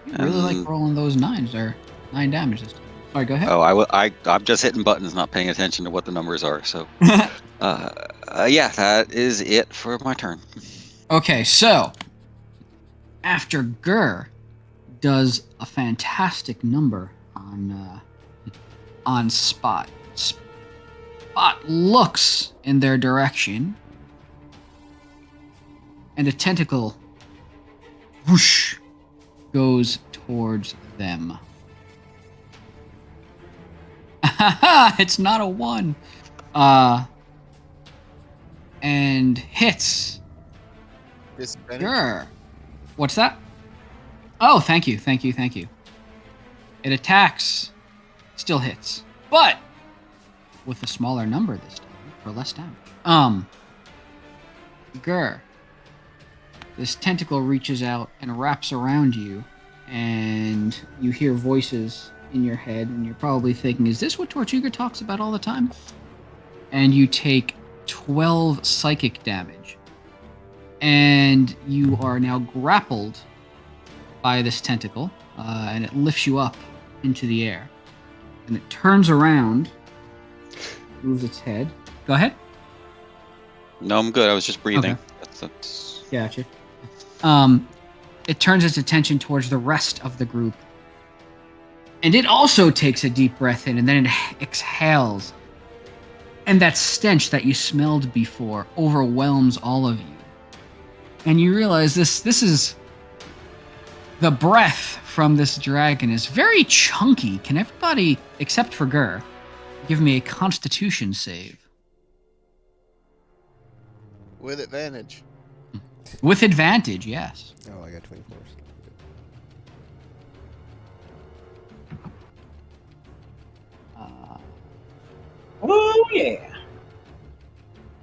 You really like rolling those 9s, or 9 damage this time. Sorry, go ahead. Oh, I'm just hitting buttons, not paying attention to what the numbers are. So, yeah, that is it for my turn. Okay, so after Gur does a fantastic number on Spot, Spot looks in their direction, and a tentacle whoosh goes towards them. It's not a 1. And hits Disadvantage. Gur. What's that? Oh, thank you. It attacks, still hits, but with a smaller number this time for less damage. Gur, this tentacle reaches out and wraps around you, and you hear voices in your head, and you're probably thinking, is this what Tortuga talks about all the time? And you take 12 psychic damage. And you are now grappled by this tentacle, and it lifts you up into the air. And it turns around, moves its head. Go ahead. No, I'm good. I was just breathing. Okay. That's... Gotcha. It turns its attention towards the rest of the group. And it also takes a deep breath in, and then it exhales. And that stench that you smelled before overwhelms all of you. And you realize this is... The breath from this dragon is very chunky. Can everybody, except for Gur, give me a Constitution save? With advantage. With advantage, yes. Oh, I got 24. Oh yeah.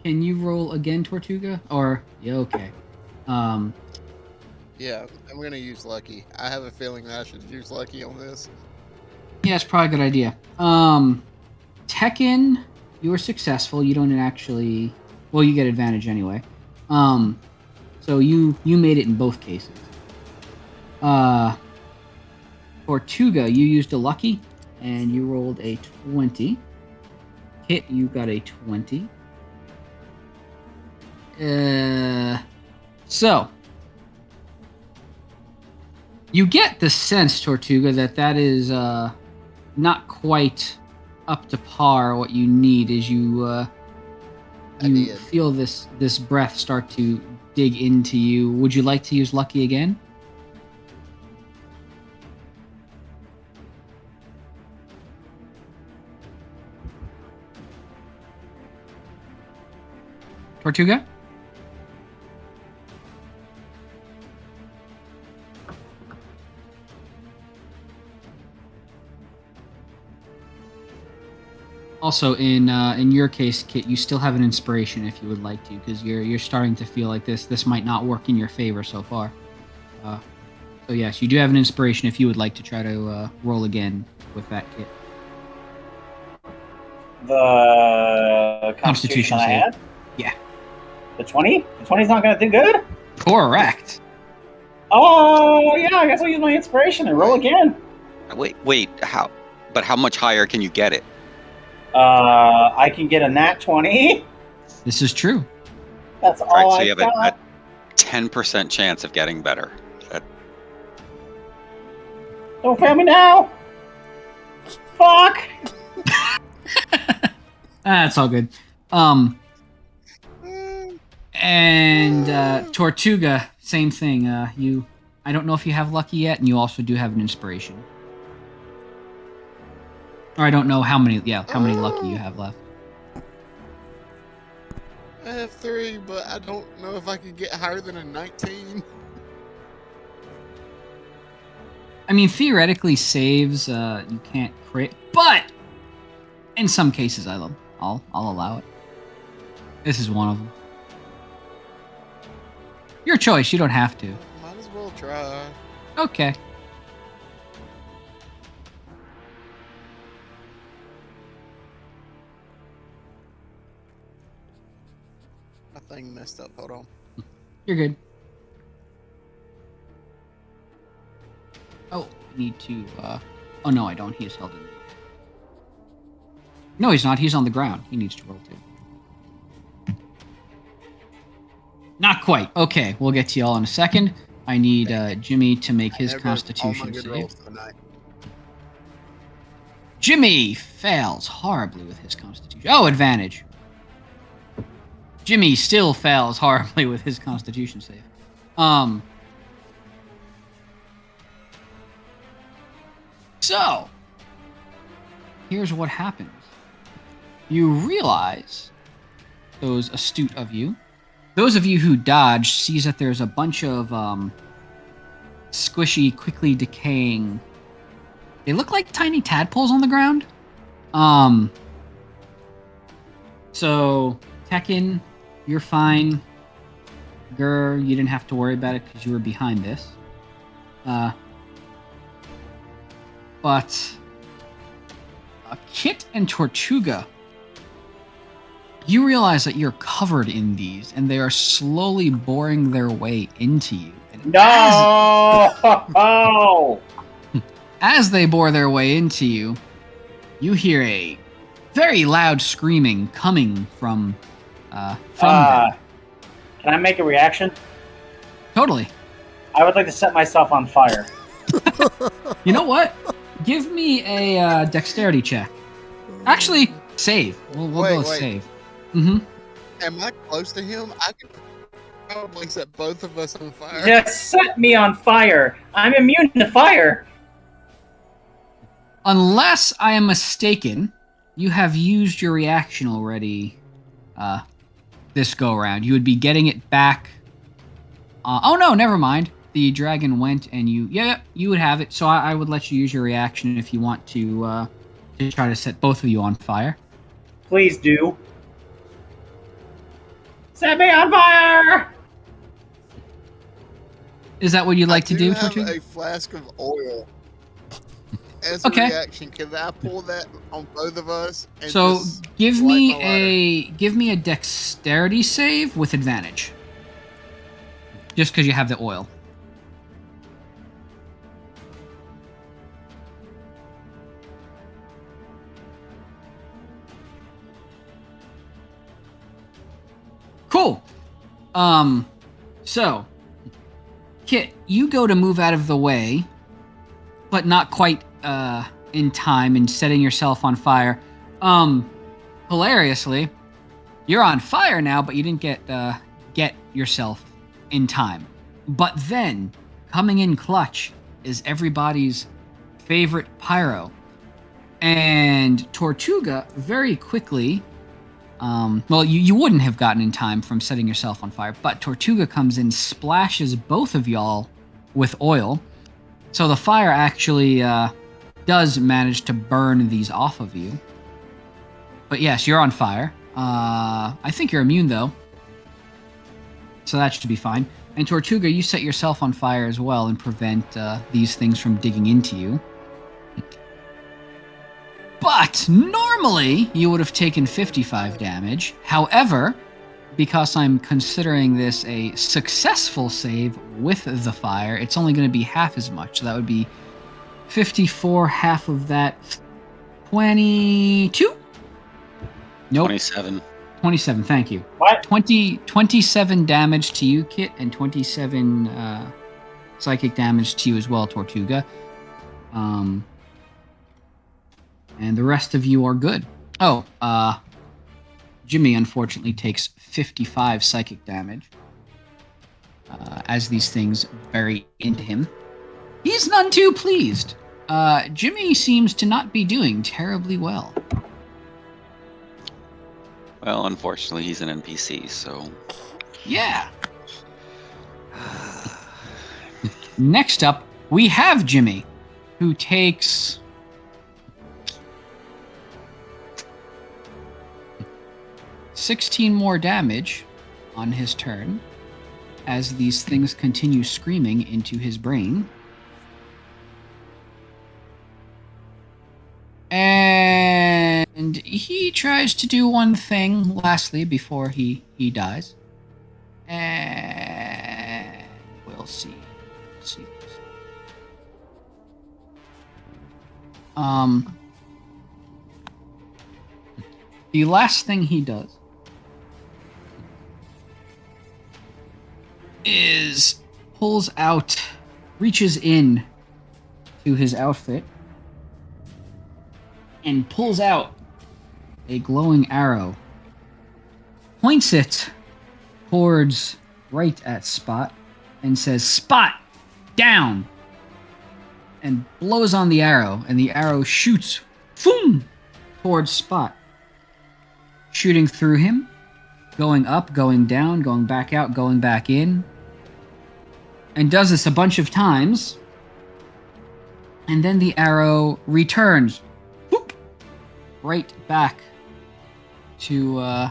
Can you roll again, Tortuga? Or, yeah, okay. Yeah, I'm gonna use lucky. I have a feeling that I should use lucky on this. Yeah, it's probably a good idea. Tekken, you were successful. You don't actually... Well, you get advantage anyway. So you made it in both cases. Tortuga, you used a lucky, and you rolled a 20. Kit, you got a 20. So you get the sense, Tortuga, that is not quite up to par. What you need is you did. feel this breath start to dig into you. Would you like to use Lucky again? Tortuga? Also, in your case, Kit, you still have an inspiration if you would like to, because you're starting to feel like this might not work in your favor so far. So yes, you do have an inspiration if you would like to try to roll again with that, Kit. The Constitution I save. had? Yeah. The 20? The 20's not going to do good? Correct. Oh, yeah, I guess I'll use my inspiration and roll again. Wait, how? But how much higher can you get it? I can get a nat 20. This is true. That's Right, all so I you have got. a 10% chance of getting better. Don't fail me now. Fuck. That's all good. And Tortuga, same thing. I don't know if you have Lucky yet, and you also do have an inspiration. Or I don't know how many Lucky you have left. I have 3, but I don't know if I can get higher than a 19. I mean, theoretically, saves you can't crit, but in some cases, I'll allow it. This is one of them. Your choice. You don't have to. Might as well try. Okay. My thing messed up. Hold on. You're good. Oh, I need to. Oh no, I don't. He is held in. No, he's not. He's on the ground. He needs to roll too. Not quite. Okay, we'll get to y'all in a second. I need Jimmy to make his Constitution save. Jimmy fails horribly with his Constitution. Oh, advantage. Jimmy still fails horribly with his Constitution save. So, here's what happens. You realize, those astute of you, those of you who dodge, sees that there's a bunch of squishy, quickly decaying. They look like tiny tadpoles on the ground. So Tekken, you're fine. Gur, you didn't have to worry about it because you were behind this. But Kit and Tortuga, you realize that you're covered in these, and they are slowly boring their way into you. And No! as they bore their way into you, you hear a very loud screaming coming from them. Can I make a reaction? Totally. I would like to set myself on fire. You know what? Give me a dexterity check. Actually, save. We'll go with save. Mm-hmm. Am I close to him? I could probably set both of us on fire. Just set me on fire. I'm immune to fire. Unless I am mistaken, you have used your reaction already this go-around. You would be getting it back. Oh, no, never mind. The dragon went and you... Yeah, you would have it. So I would let you use your reaction if you want to try to set both of you on fire. Please do. Set me on fire! Is that what you'd like to do, I have Tortuga? a flask of oil. As a Okay. reaction, can I pull that on both of us? And So just give light me my lighter? a dexterity save with advantage. Just because you have the oil. Cool. So, Kit, you go to move out of the way, but not quite in time and setting yourself on fire. Hilariously, you're on fire now, but you didn't get yourself in time. But then, coming in clutch is everybody's favorite Pyro. And Tortuga very quickly, well, you wouldn't have gotten in time from setting yourself on fire, but Tortuga comes in, splashes both of y'all with oil. So the fire actually does manage to burn these off of you. But yes, you're on fire. I think you're immune, though. So that should be fine. And Tortuga, you set yourself on fire as well and prevent these things from digging into you. But normally, you would have taken 55 damage. However, because I'm considering this a successful save with the fire, it's only going to be half as much. So that would be 54, half of that, 22? Nope. 27. 27, thank you. What? 27 damage to you, Kit, and 27 psychic damage to you as well, Tortuga. And the rest of you are good. Oh, Jimmy unfortunately takes 55 psychic damage as these things bury into him. He's none too pleased. Jimmy seems to not be doing terribly well. Well, unfortunately, he's an NPC, so... Yeah. Next up, we have Jimmy, who takes... 16 more damage on his turn as these things continue screaming into his brain. And he tries to do one thing lastly before he dies. And we'll see. The last thing he does is reaches in to his outfit and pulls out a glowing arrow, points it towards right at Spot, and says, "Spot, down!" and blows on the arrow, and the arrow shoots, boom, towards Spot, shooting through him, going up, going down, going back out, going back in, and does this a bunch of times, and then the arrow returns, whoop, right back to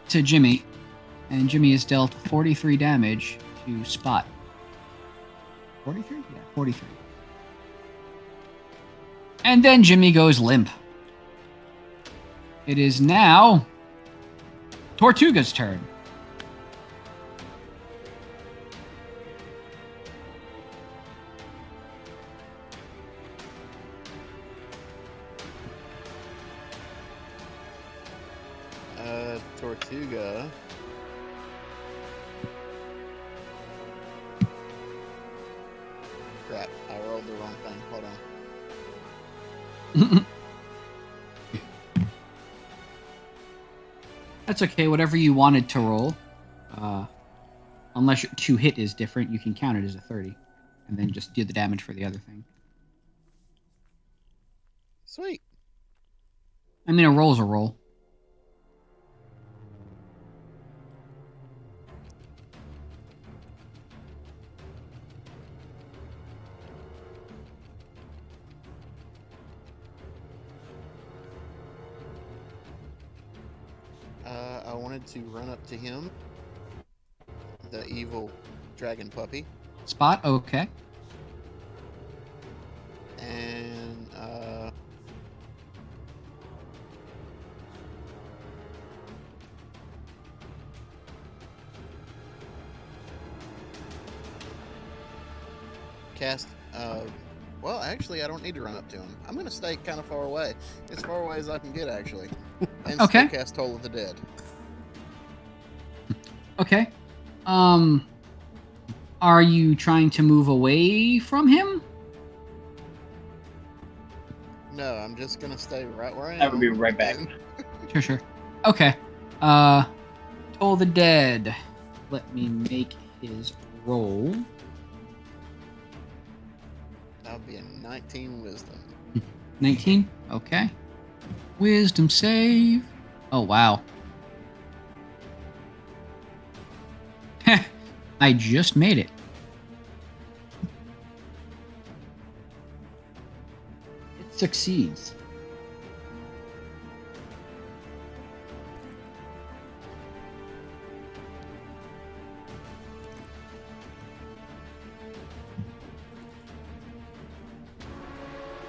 Jimmy, and Jimmy is dealt 43 damage to Spot. 43? Yeah, 43. And then Jimmy goes limp. It is now Tortuga's turn. Tortuga. Crap, I rolled the wrong thing. Hold on. That's okay, whatever you wanted to roll. Unless your 2-hit is different, you can count it as a 30. And then just do the damage for the other thing. Sweet. I mean, a roll's a roll. I wanted to run up to him, the evil dragon puppy, Spot, okay. and cast Well, actually, I don't need to run up to him. I'm going to stay kind of far away. As far away as I can get, actually. And Okay. still cast Toll of the Dead. Okay. Are you trying to move away from him? No, I'm just going to stay right where I am. I will be right back. Sure. Okay. Toll the Dead. Let me make his roll. That'll be a 19 Wisdom. 19? Okay. Wisdom save. Oh, wow. I just made it. It succeeds.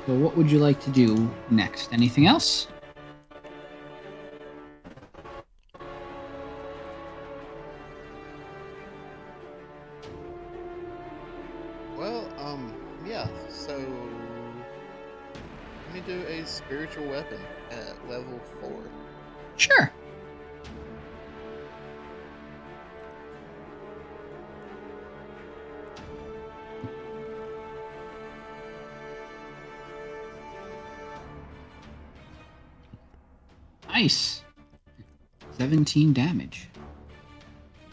So what would you like to do next? Anything else? Well, yeah, so let me do a spiritual weapon at level 4. Sure. Nice. 17 damage.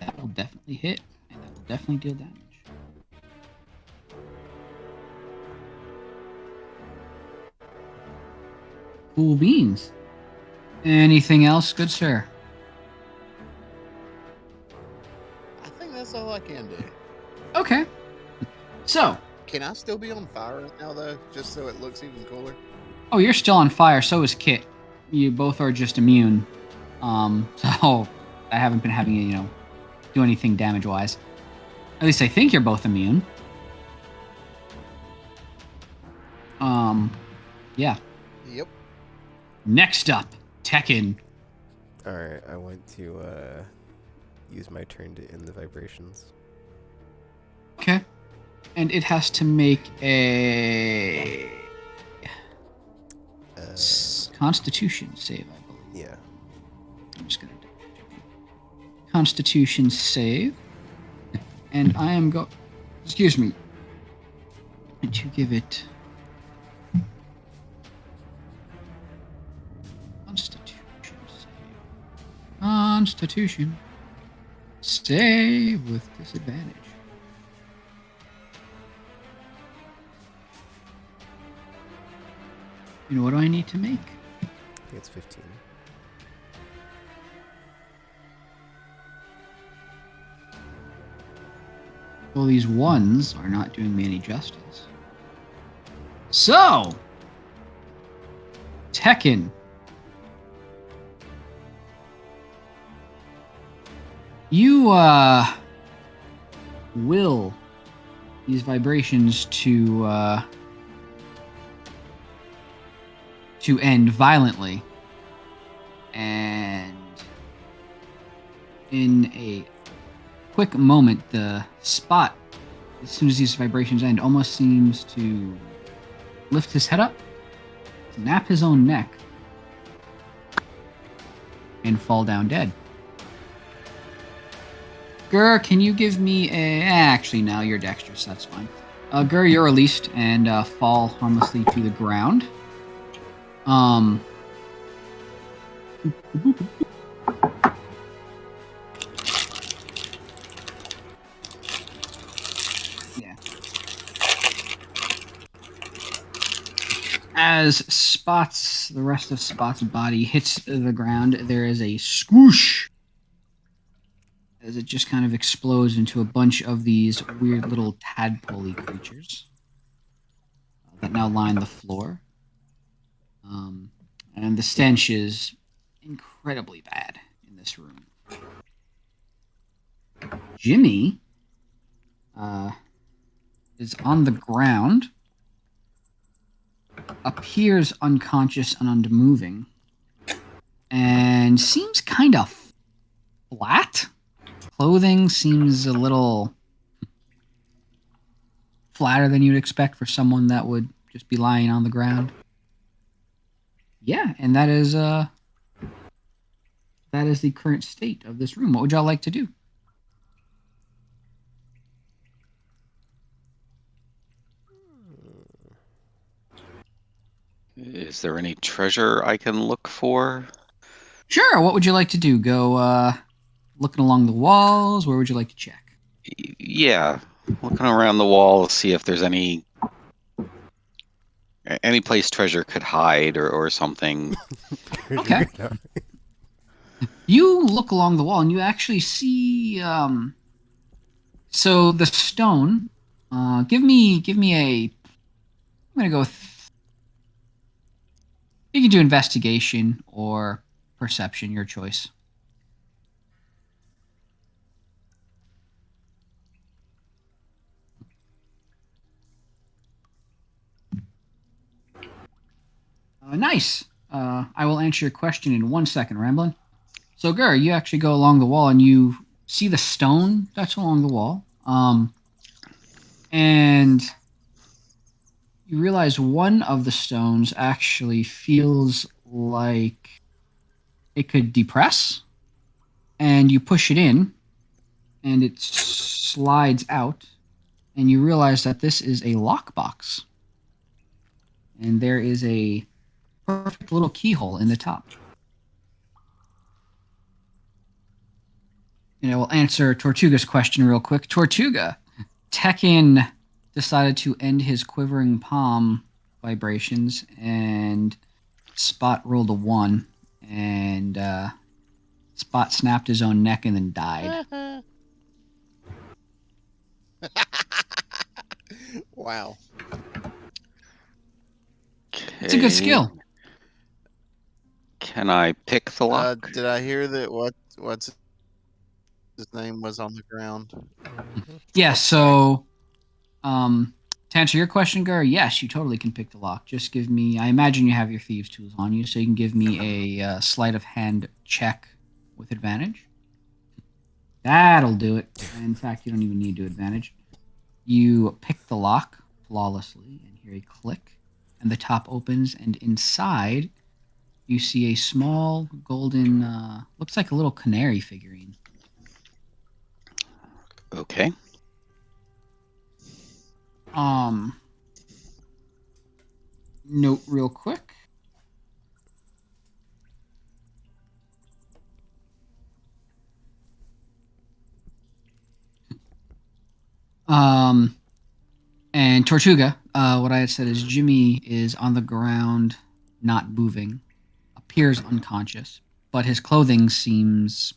That will definitely hit, and that will definitely deal damage. Cool beans. Anything else, good sir? I think that's all I can do. Okay. So, Can I still be on fire right now, though? Just so it looks even cooler? oh, you're still on fire. So is Kit. You both are just immune. So I haven't been having you, do anything damage-wise. At least I think you're both immune. Yeah. Yep. Next up, Tekken. Alright, I want to use my turn to end the vibrations. Okay. And it has to make a Constitution save, I believe. Yeah. I'm just gonna Constitution save, and I am excuse me. To give it Constitution save with disadvantage. What do I need to make? I think it's 15. Well, these ones are not doing me any justice. So, Tekken. You will these vibrations to end violently, and in a quick moment, the spot, as soon as these vibrations end, almost seems to lift his head up, snap his own neck, and fall down dead. Gur, can you give me a... Actually, no, you're dexterous, that's fine. Gur, you're released and fall harmlessly to the ground. Yeah. As the rest of Spot's body hits the ground, there is a swoosh as it just kind of explodes into a bunch of these weird little tadpole-y creatures that now line the floor. And the stench is incredibly bad in this room. Jimmy is on the ground, appears unconscious and unmoving, and seems kind of flat. Clothing seems a little flatter than you'd expect for someone that would just be lying on the ground. Yeah, and that is the current state of this room. What would y'all like to do? Is there any treasure I can look for? Sure. What would you like to do? Go looking along the walls. Where would you like to check? Yeah, looking around the wall, see if there's any place treasure could hide or something. Okay. You look along the wall and you actually see so the stone. Give me a. I'm gonna go with. You can do investigation or perception, your choice. Nice. I will answer your question in 1 second, Ramblin'. So, Gur, you actually go along the wall and you see the stone that's along the wall. And you realize one of the stones actually feels like it could depress. And you push it in, and it slides out. And you realize that this is a lockbox. And there is a perfect little keyhole in the top. We'll answer Tortuga's question real quick. Tortuga, Tekken decided to end his quivering palm vibrations, and Spot rolled a 1, and Spot snapped his own neck and then died. Wow. It's a good skill. Can I pick the lock? Did I hear that what's his name was on the ground? Yeah, so to answer your question, Gar, yes, you totally can pick the lock. Just give me, I imagine you have your thieves' tools on you, so you can give me a sleight of hand check with advantage. That'll do it. In fact, you don't even need to advantage. You pick the lock flawlessly and hear a click, and the top opens, and inside you see a small golden, looks like a little canary figurine. Okay. Note real quick. And Tortuga, what I had said is Jimmy is on the ground, not moving, appears unconscious, but his clothing seems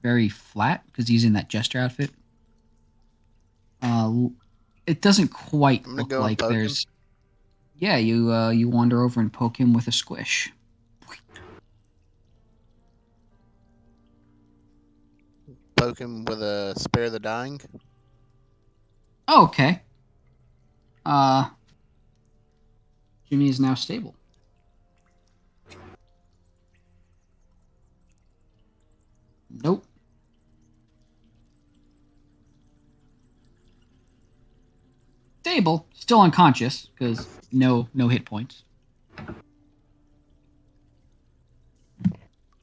very flat because he's in that jester outfit. It doesn't quite look like there's. Yeah, you wander over and poke him with a squish. Poke him with a spare the dying. Oh, okay. Jimmy is now stable. Nope. Stable, still unconscious because no hit points.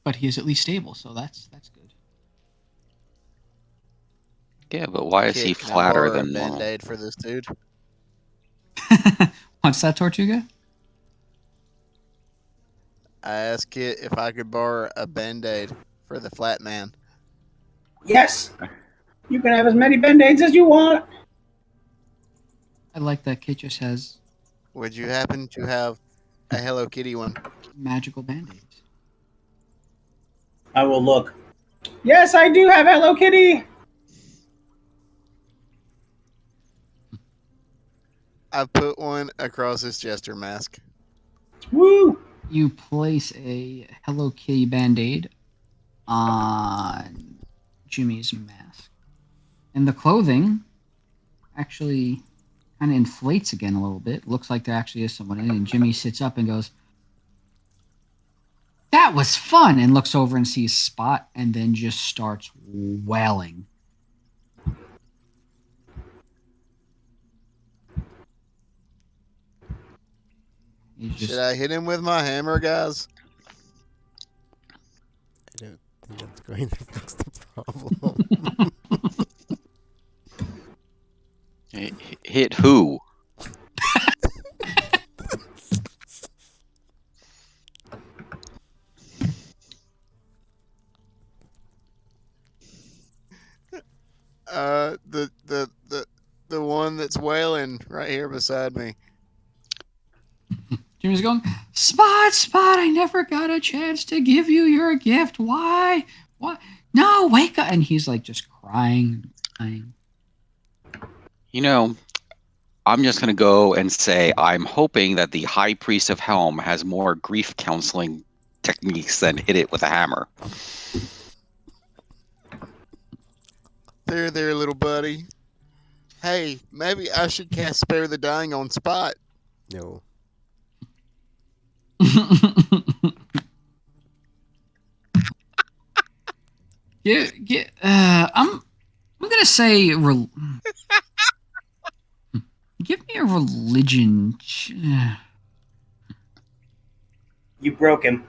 But he is at least stable, so that's good. Yeah, but why is he Can I flatter borrow than a normal? Band-Aid for this dude? What's that, Tortuga? I asked Kit if I could borrow a Band-Aid for the flat man. Yes. You can have as many band-aids as you want. I like that Kit just has Would you happen to have a Hello Kitty one? magical band-aids. I will look. Yes, I do have Hello Kitty. I've put one across his jester mask. Woo! You place a Hello Kitty band-aid on Jimmy's mask. And the clothing actually kind of inflates again a little bit. Looks like there actually is someone in it. And Jimmy sits up and goes, "That was fun!" And looks over and sees Spot and then just starts wailing. He's Should just I hit him with my hammer, guys? I don't think that's going to fix the problem. Hit who? The one that's wailing right here beside me. Jimmy's going, Spot, I never got a chance to give you your gift. Why? What? No, wake up. And he's like just crying. You know, I'm just going to go and say I'm hoping that the High Priest of Helm has more grief counseling techniques than hit it with a hammer. There, little buddy. Hey, maybe I should cast Spare the Dying on Spot. No. I'm gonna say give me a religion. You broke him.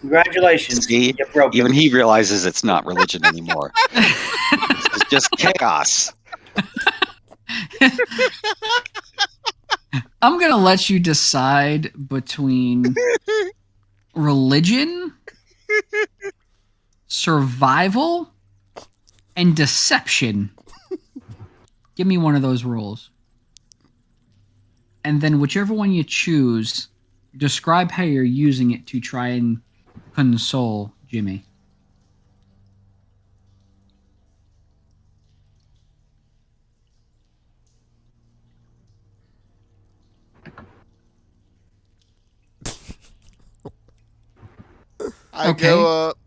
Congratulations. See, You broke even him. he realizes it's not religion anymore. It's just chaos. I'm gonna let you decide between religion, survival, and deception. Give me one of those rolls. And then whichever one you choose, describe how you're using it to try and console Jimmy. I Okay. go up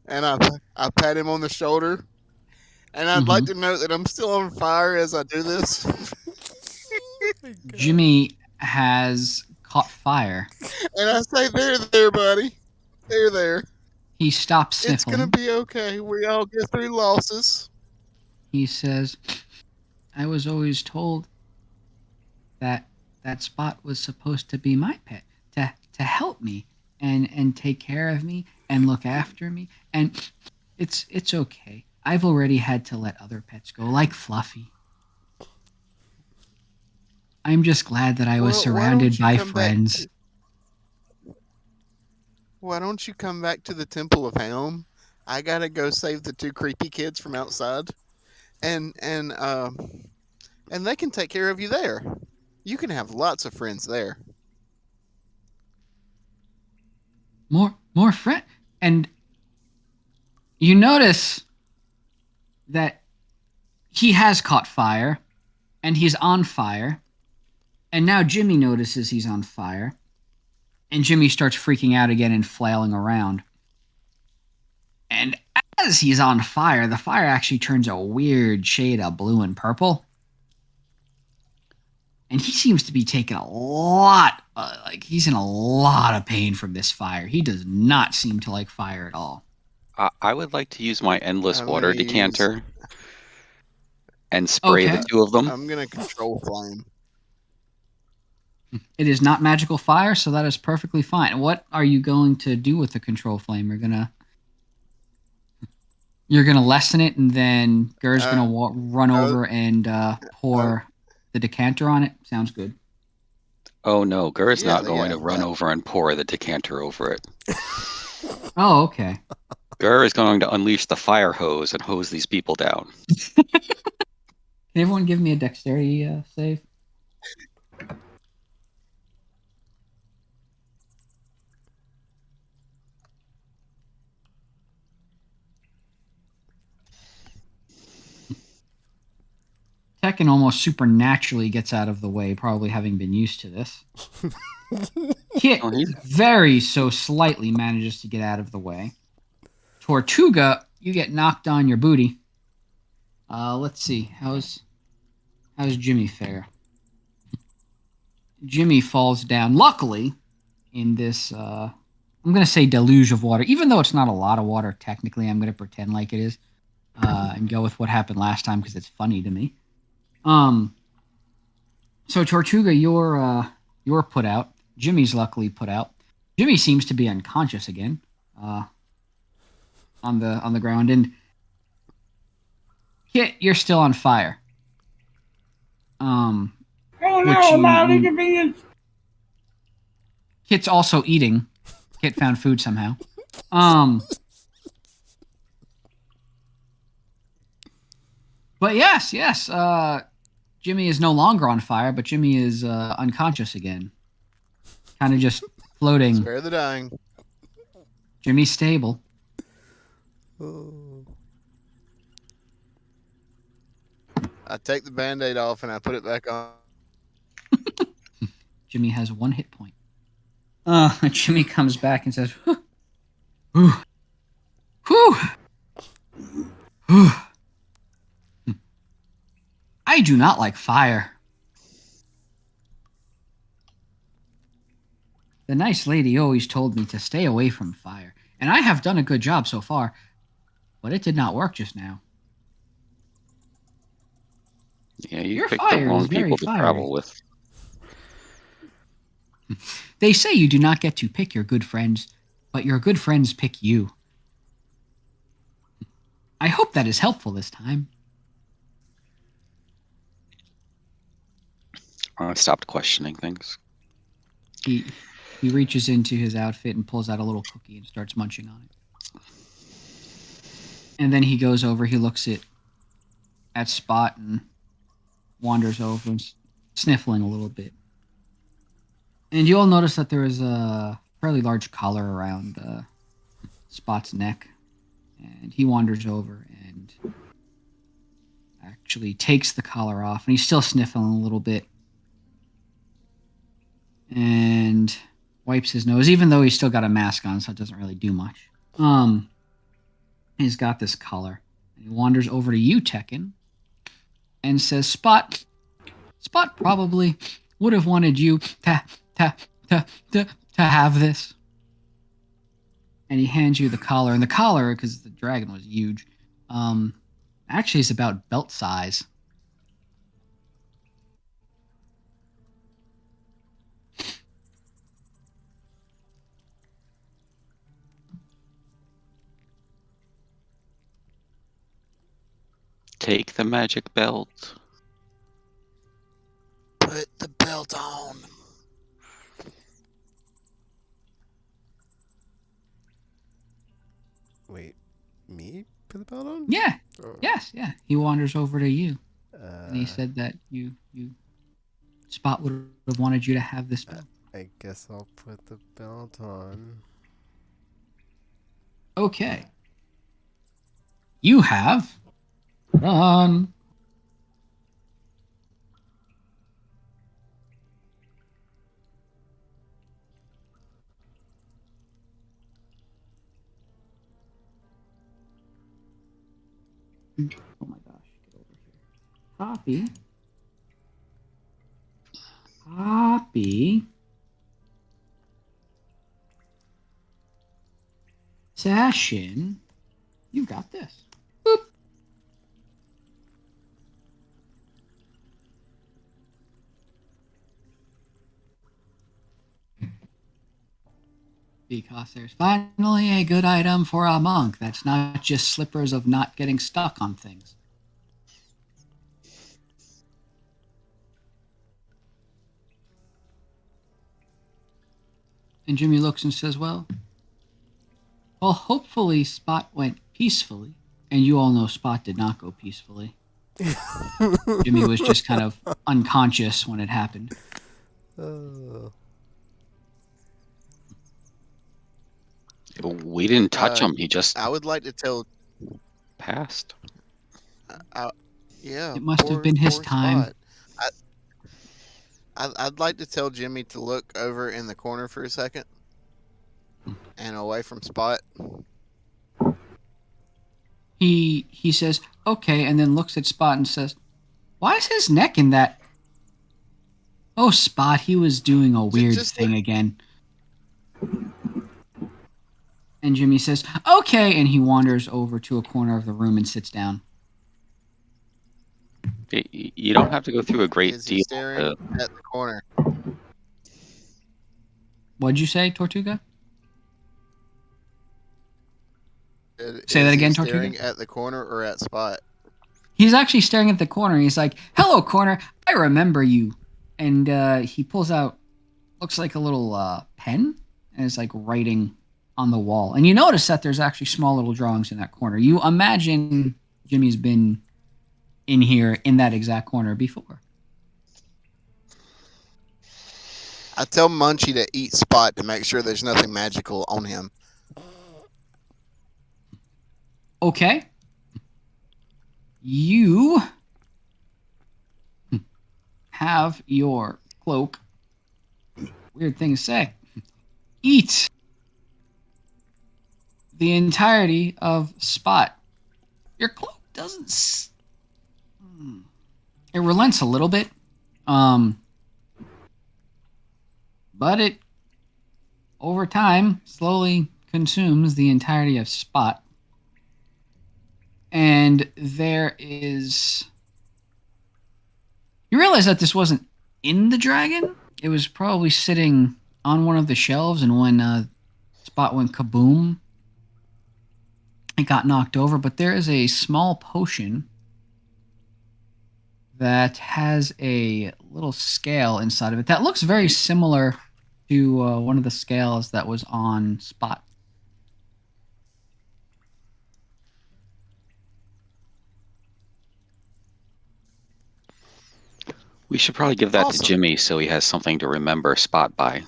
and I pat him on the shoulder. And I'd like to note that I'm still on fire as I do this. Jimmy has caught fire. And I say, there, buddy. There. He stops It's sniffling. going to be okay. We all get through losses. He says, I was always told that Spot was supposed to be my pet, to help me and take care of me and look after me. And it's okay. I've already had to let other pets go, like Fluffy. I'm just glad that I was Well, surrounded by friends. Why don't you come back to the Temple of Helm? I gotta go save the two creepy kids from outside, and they can take care of you there. You can have lots of friends there. More friend, and you notice that he has caught fire, and he's on fire, and now Jimmy notices he's on fire, and Jimmy starts freaking out again and flailing around. And as he's on fire, the fire actually turns a weird shade of blue and purple. And he seems to be taking a lot, he's in a lot of pain from this fire. He does not seem to like fire at all. I would like to use my endless I'm water gonna decanter and spray the two of them. I'm gonna control flame. It is not magical fire, so that is perfectly fine. What are you going to do with the control flame? You're gonna lessen it, and then Gur's gonna run over and pour the decanter on it. Sounds good. Oh no, Gur's not going Yeah, to run over and pour the decanter over it. Oh, okay. Gur is going to unleash the fire hose and hose these people down. Can everyone give me a dexterity save? Tekken almost supernaturally gets out of the way, probably having been used to this. Kit very so slightly manages to get out of the way. Tortuga, you get knocked on your booty. Let's see. How's Jimmy fare? Jimmy falls down. Luckily, in this, I'm going to say deluge of water. Even though it's not a lot of water, technically, I'm going to pretend like it is. And go with what happened last time because it's funny to me. So Tortuga, your You're put out. Jimmy's luckily put out. Jimmy seems to be unconscious again, on the ground, and Kit, you're still on fire. Oh Which no, you- mild you- inconvenience. Kit's also eating. Kit found food somehow. But yes. Jimmy is no longer on fire, but Jimmy is unconscious again. Kind of just floating. Spare the dying. Jimmy's stable. Oh. I take the Band-Aid off and I put it back on. Jimmy has 1 hit point. Jimmy comes back and says, "Whew. Whew. Whew. I do not like fire." The nice lady always told me to stay away from fire, and I have done a good job so far, but it did not work just now. Yeah, you Your picked fire the wrong is very people to fiery. travel with. They say you do not get to pick your good friends, but your good friends pick you. I hope that is helpful this time. I stopped questioning things. He reaches into his outfit and pulls out a little cookie and starts munching on it. And then he goes over, he looks at Spot and wanders over and sniffling a little bit. And you all notice that there is a fairly large collar around Spot's neck. And he wanders over and actually takes the collar off. And he's still sniffling a little bit. And wipes his nose, even though he's still got a mask on, so it doesn't really do much. He's got this collar. And he wanders over to you, Tekken, and says, Spot probably would have wanted you to have this. And he hands you the collar. And the collar, because the dragon was huge, actually is about belt size. Take the magic belt. Put the belt on. Wait, me put the belt on? Yeah. Oh. Yes, yeah. He wanders over to you. And he said that you Spot would have wanted you to have this belt. I guess I'll put the belt on. Okay. You have run. Oh my gosh, get over here. Copy. Session. You got this. Boop. Because there's finally a good item for a monk that's not just slippers of not getting stuck on things. And Jimmy looks and says, well, hopefully Spot went peacefully. And you all know Spot did not go peacefully. Jimmy was just kind of unconscious when it happened. Oh. We didn't touch him. He just I would like to tell. passed. Yeah. It must have poor- been his poor time. Spot. I'd like to tell Jimmy to look over in the corner for a second and away from Spot. He says, okay, and then looks at Spot and says, why is his neck in that? Oh, Spot, he was doing a weird just thing look- again. And Jimmy says, okay, and he wanders over to a corner of the room and sits down. You don't have to go through a great Is he deal. staring at the corner? What'd you say, Tortuga? Say Is that he again, staring Tortuga. at the corner or at Spot? He's actually staring at the corner. He's like, "Hello, corner. I remember you." And he pulls out, looks like a little pen, and is like writing on the wall. And you notice that there's actually small little drawings in that corner. You imagine Jimmy's been in here in that exact corner before. I tell Munchie to eat Spot to make sure there's nothing magical on him. Okay. You have your cloak. Weird thing to say. Eat the entirety of Spot. Your cloak doesn't. It relents a little bit. But it, over time, slowly consumes the entirety of Spot. And there is. You realize that this wasn't in the dragon? It was probably sitting on one of the shelves, and when Spot went kaboom, it got knocked over. But there is a small potion that has a little scale inside of it that looks very similar to one of the scales that was on Spot. We should probably give that Awesome. to Jimmy so he has something to remember Spot by.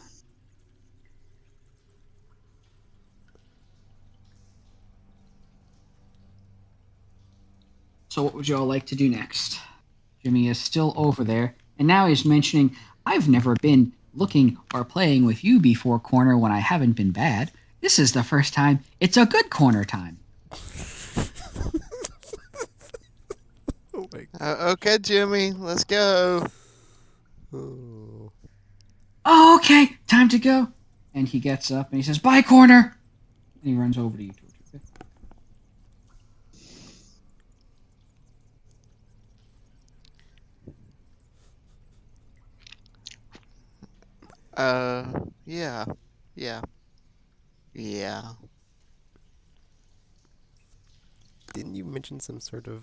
So what would you all like to do next? Jimmy is still over there, and now he's mentioning, I've never been looking or playing with you before, corner, when I haven't been bad. This is the first time it's a good corner time. Oh my god. Okay, Jimmy, let's go. Oh. Oh, okay, time to go. And he gets up and he says, bye, corner. And he runs over to you, Tortuga. Yeah. Didn't you mention some sort of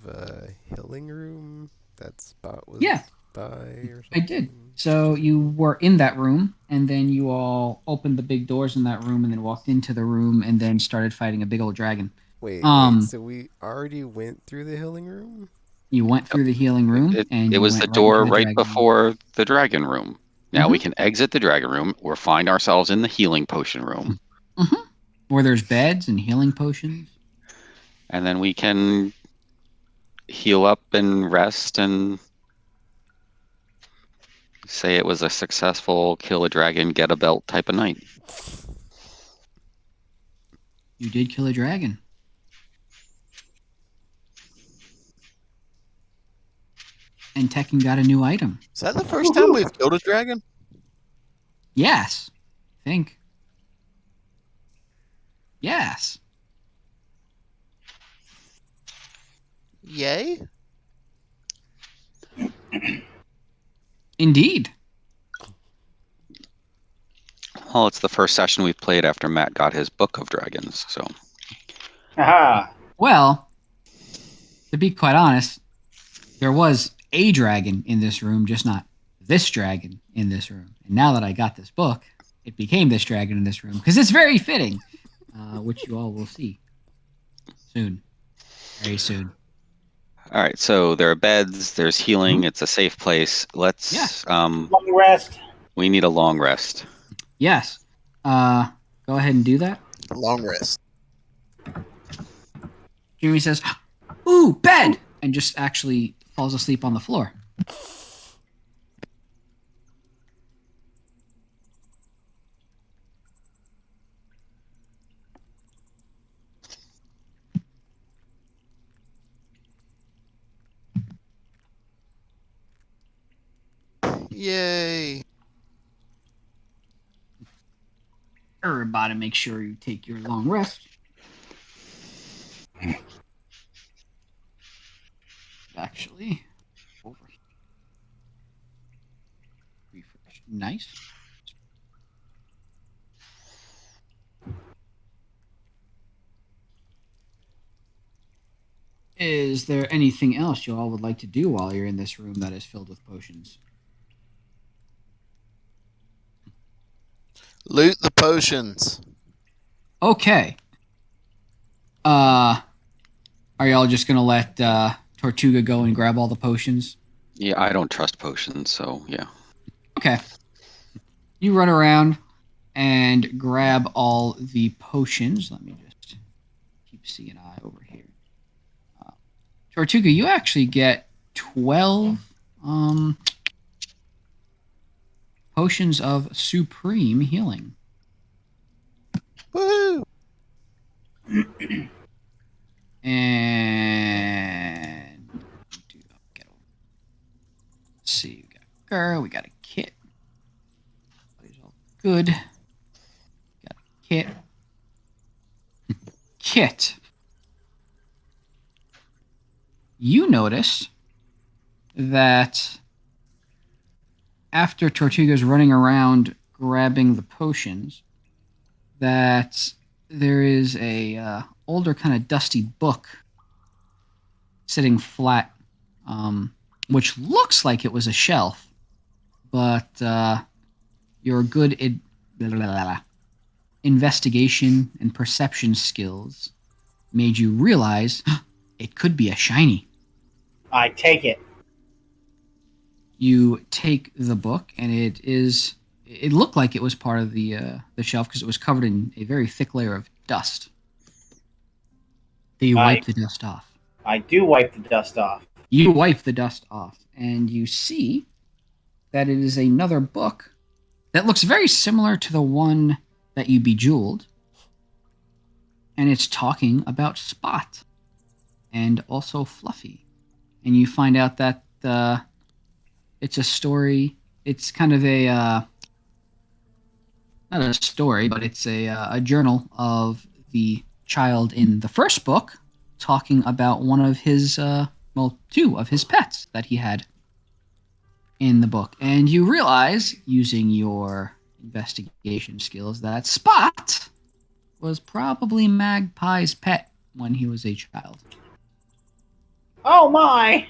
healing room that Spot was Yeah. by or something? I did. So you were in that room, and then you all opened the big doors in that room and then walked into the room and then started fighting a big old dragon. Wait, so we already went through the healing room? You went through the healing room, and It you was went the right door into the right dragon room. before the dragon room. Now we Mhm. can exit the dragon room or find ourselves in the healing potion room. Where there's beds and healing potions. And then we can heal up and rest and say it was a successful kill a dragon, get a belt type of night. You did kill a dragon. And Tekken got a new item. Is that the first time we've killed a dragon? Yes. I think. Yes. Yay. Indeed. Well, it's the first session we've played after Matt got his book of dragons, so. Aha. Well, to be quite honest, there was a dragon in this room, just not this dragon in this room. And now that I got this book, it became this dragon in this room because it's very fitting, which you all will see soon, very soon. All right, so there are beds, there's healing, it's a safe place. Let's, Yes. Long rest. we need a long rest. Yes. Go ahead and do that. Long rest. Jimmy says, "Ooh, bed," and just actually falls asleep on the floor. Yay. Everybody, make sure you take your long rest. Actually, over here. Refresh. Nice. Is there anything else you all would like to do while you're in this room that is filled with potions? Loot the potions. Okay. Are y'all just gonna let Tortuga go and grab all the potions? Yeah, I don't trust potions, so yeah. Okay. You run around and grab all the potions. Let me just keep seeing eye over here. Tortuga, you actually get 12 potions of supreme healing. Woohoo! And let's see, we got a girl, we got a kit. Everybody's all good. Got a kit. Kit. You notice that after Tortuga's running around grabbing the potions, that there is a older kind of dusty book sitting flat, which looks like it was a shelf, but your good investigation and perception skills made you realize it could be a shiny. I take it. You take the book, and it looked like it was part of the shelf because it was covered in a very thick layer of dust. You wipe the dust off. I do wipe the dust off. You wipe the dust off, and you see that it is another book that looks very similar to the one that you bejeweled, and it's talking about Spot and also Fluffy. And you find out that it's a story. It's kind of a not a story, but it's a journal of the child in the first book talking about one of his two of his pets that he had in the book. And you realize, using your investigation skills, that Spot was probably Magpie's pet when he was a child. Oh my!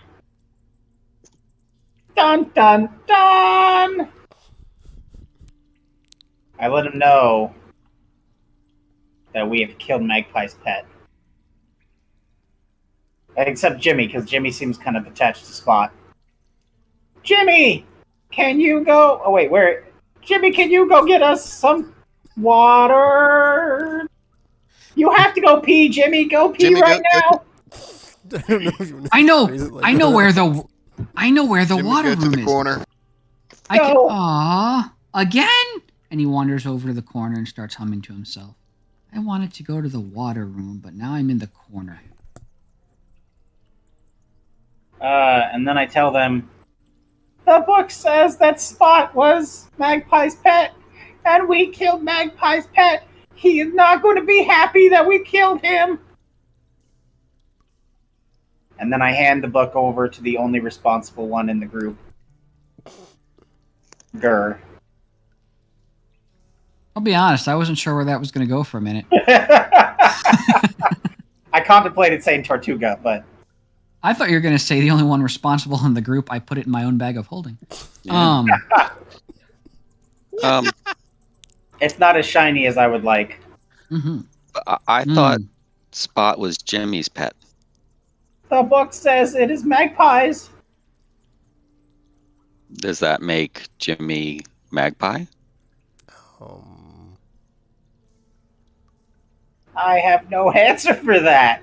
Dun dun dun! I let him know that we have killed Magpie's pet. Except Jimmy, because Jimmy seems kind of attached to Spot. Jimmy! Can you go... Oh, wait, where... Jimmy, can you go get us some water? You have to go pee, Jimmy. Go pee Jimmy, right now. I don't know if you want to I know phrase it like I know that. where the Jimmy, water go to room the is. corner. I can. No. Aw, again? And he wanders over to the corner and starts humming to himself. I wanted to go to the water room, but now I'm in the corner. And then I tell them, the book says that Spot was Magpie's pet, and we killed Magpie's pet. He is not going to be happy that we killed him. And then I hand the book over to the only responsible one in the group. Gur. I'll be honest, I wasn't sure where that was going to go for a minute. I contemplated saying Tortuga, but... I thought you were going to say the only one responsible in the group. I put it in my own bag of holding. Yeah. It's not as shiny as I would like. Mm-hmm. I thought Spot was Jimmy's pet. The book says it is Magpie's. Does that make Jimmy Magpie? I have no answer for that.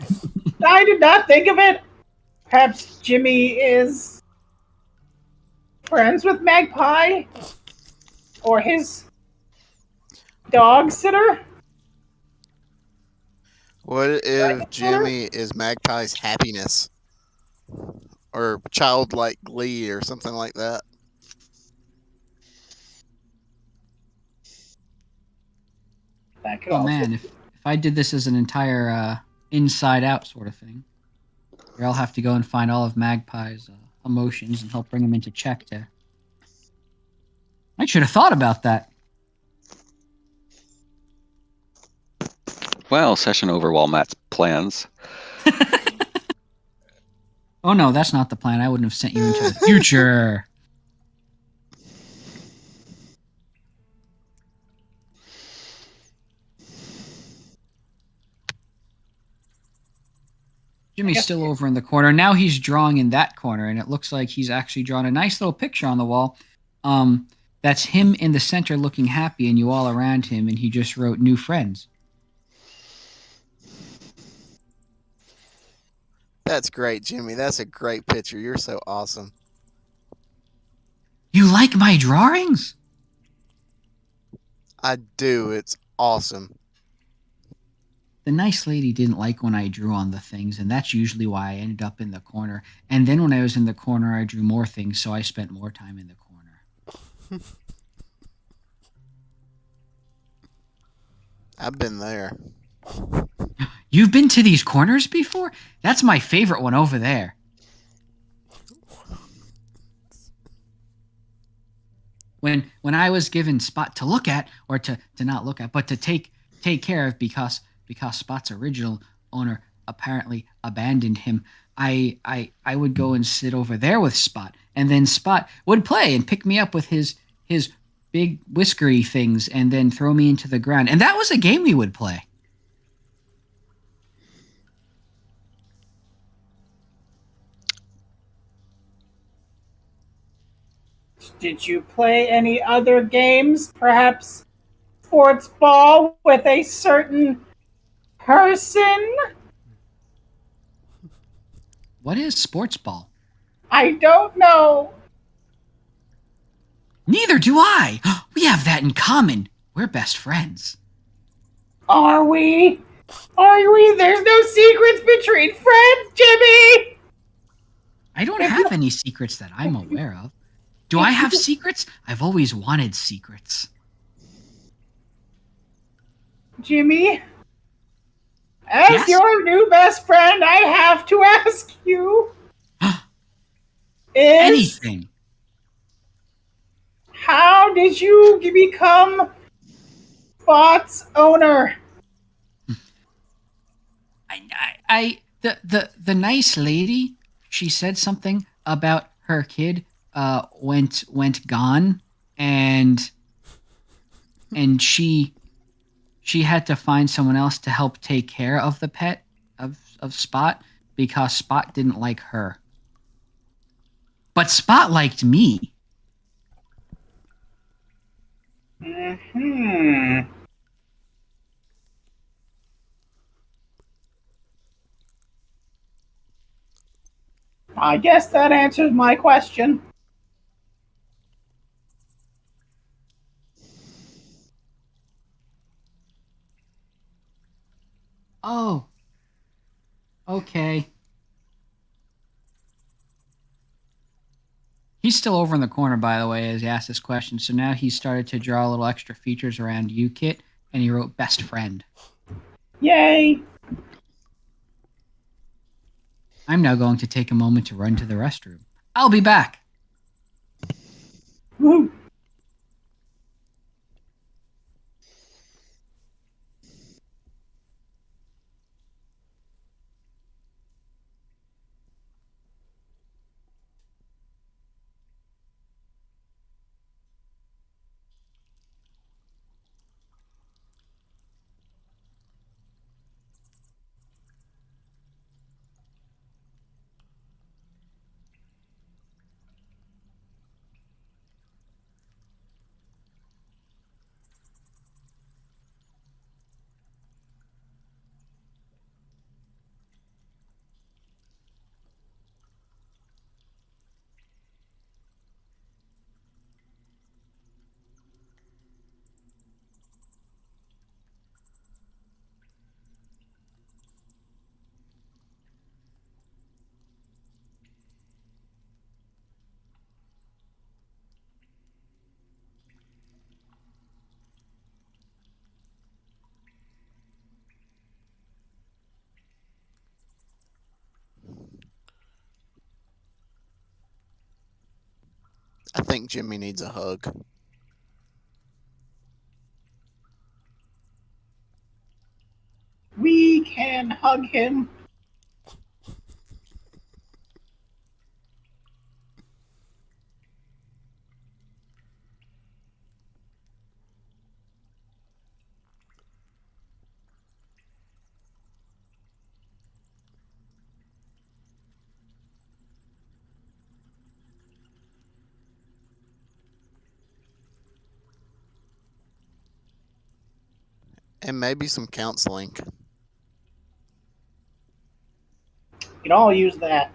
I did not think of it. Perhaps Jimmy is friends with Magpie? Or his dog sitter? What if Jimmy is Magpie's happiness? Or childlike glee or something like that? That could Oh also... man, if I did this as an entire inside out sort of thing, where I'll have to go and find all of Magpie's emotions and help bring them into check to... I should have thought about that. Well, session over while Matt's plans. Oh no, that's not the plan. I wouldn't have sent you into the future. Jimmy's still over in the corner. Now he's drawing in that corner, and it looks like he's actually drawn a nice little picture on the wall. That's him in the center looking happy, and you all around him, and he just wrote new friends. That's great, Jimmy. That's a great picture. You're so awesome. You like my drawings? I do. It's awesome. The nice lady didn't like when I drew on the things, and that's usually why I ended up in the corner. And then when I was in the corner, I drew more things, so I spent more time in the corner. I've been there. You've been to these corners before? That's my favorite one over there. When I was given Spot to look at, or to not look at, but to take care of, because Spot's original owner apparently abandoned him, I would go and sit over there with Spot, and then Spot would play and pick me up with his big whiskery things, and then throw me into the ground. And that was a game we would play. Did you play any other games? Perhaps sports ball with a certain person? What is sports ball? I don't know. Neither do I. We have that in common. We're best friends. Are we? Are we? There's no secrets between friends, Jimmy! I don't have any secrets that I'm aware of. Do I have secrets? I've always wanted secrets. Jimmy, as Yes? your new best friend, I have to ask you. Anything. How did you become Spot's owner? The nice lady, she said something about her kid went gone, and she had to find someone else to help take care of the pet of Spot, because Spot didn't like her. But Spot liked me. I guess that answers my question. Oh. Okay. He's still over in the corner, by the way, as he asked this question. So now he's started to draw little extra features around you, Kit, and he wrote best friend. Yay! I'm now going to take a moment to run to the restroom. I'll be back. Woo. I think Jimmy needs a hug. We can hug him. And maybe some counseling. You can all use that.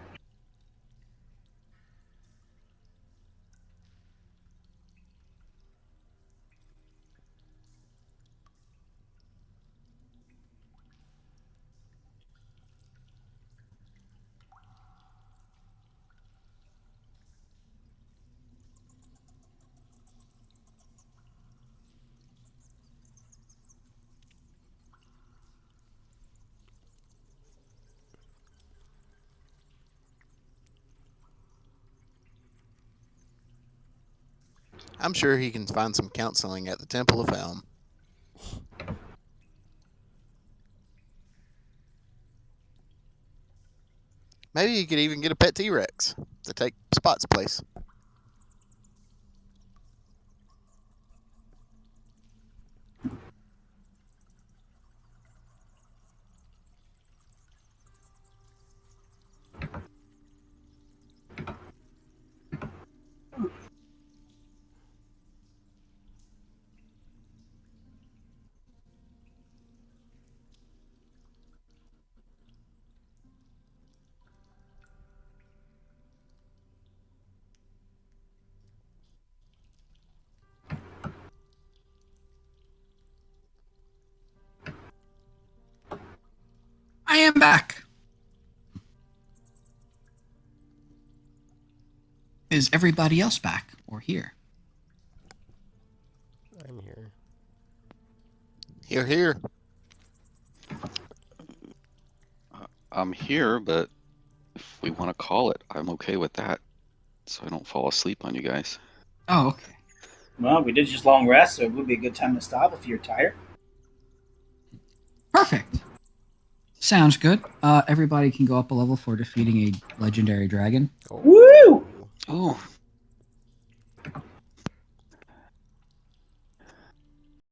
I'm sure he can find some counseling at the Temple of Helm. Maybe he could even get a pet T-Rex to take Spot's place. I am back. Is everybody else back or here? I'm here. Here, here. I'm here, but if we want to call it, I'm okay with that. So I don't fall asleep on you guys. Oh, okay. Well, we did just long rest, so it would be a good time to stop if you're tired. Perfect. Sounds good. Everybody can go up a level for defeating a legendary dragon. Oh. Woo! Oh,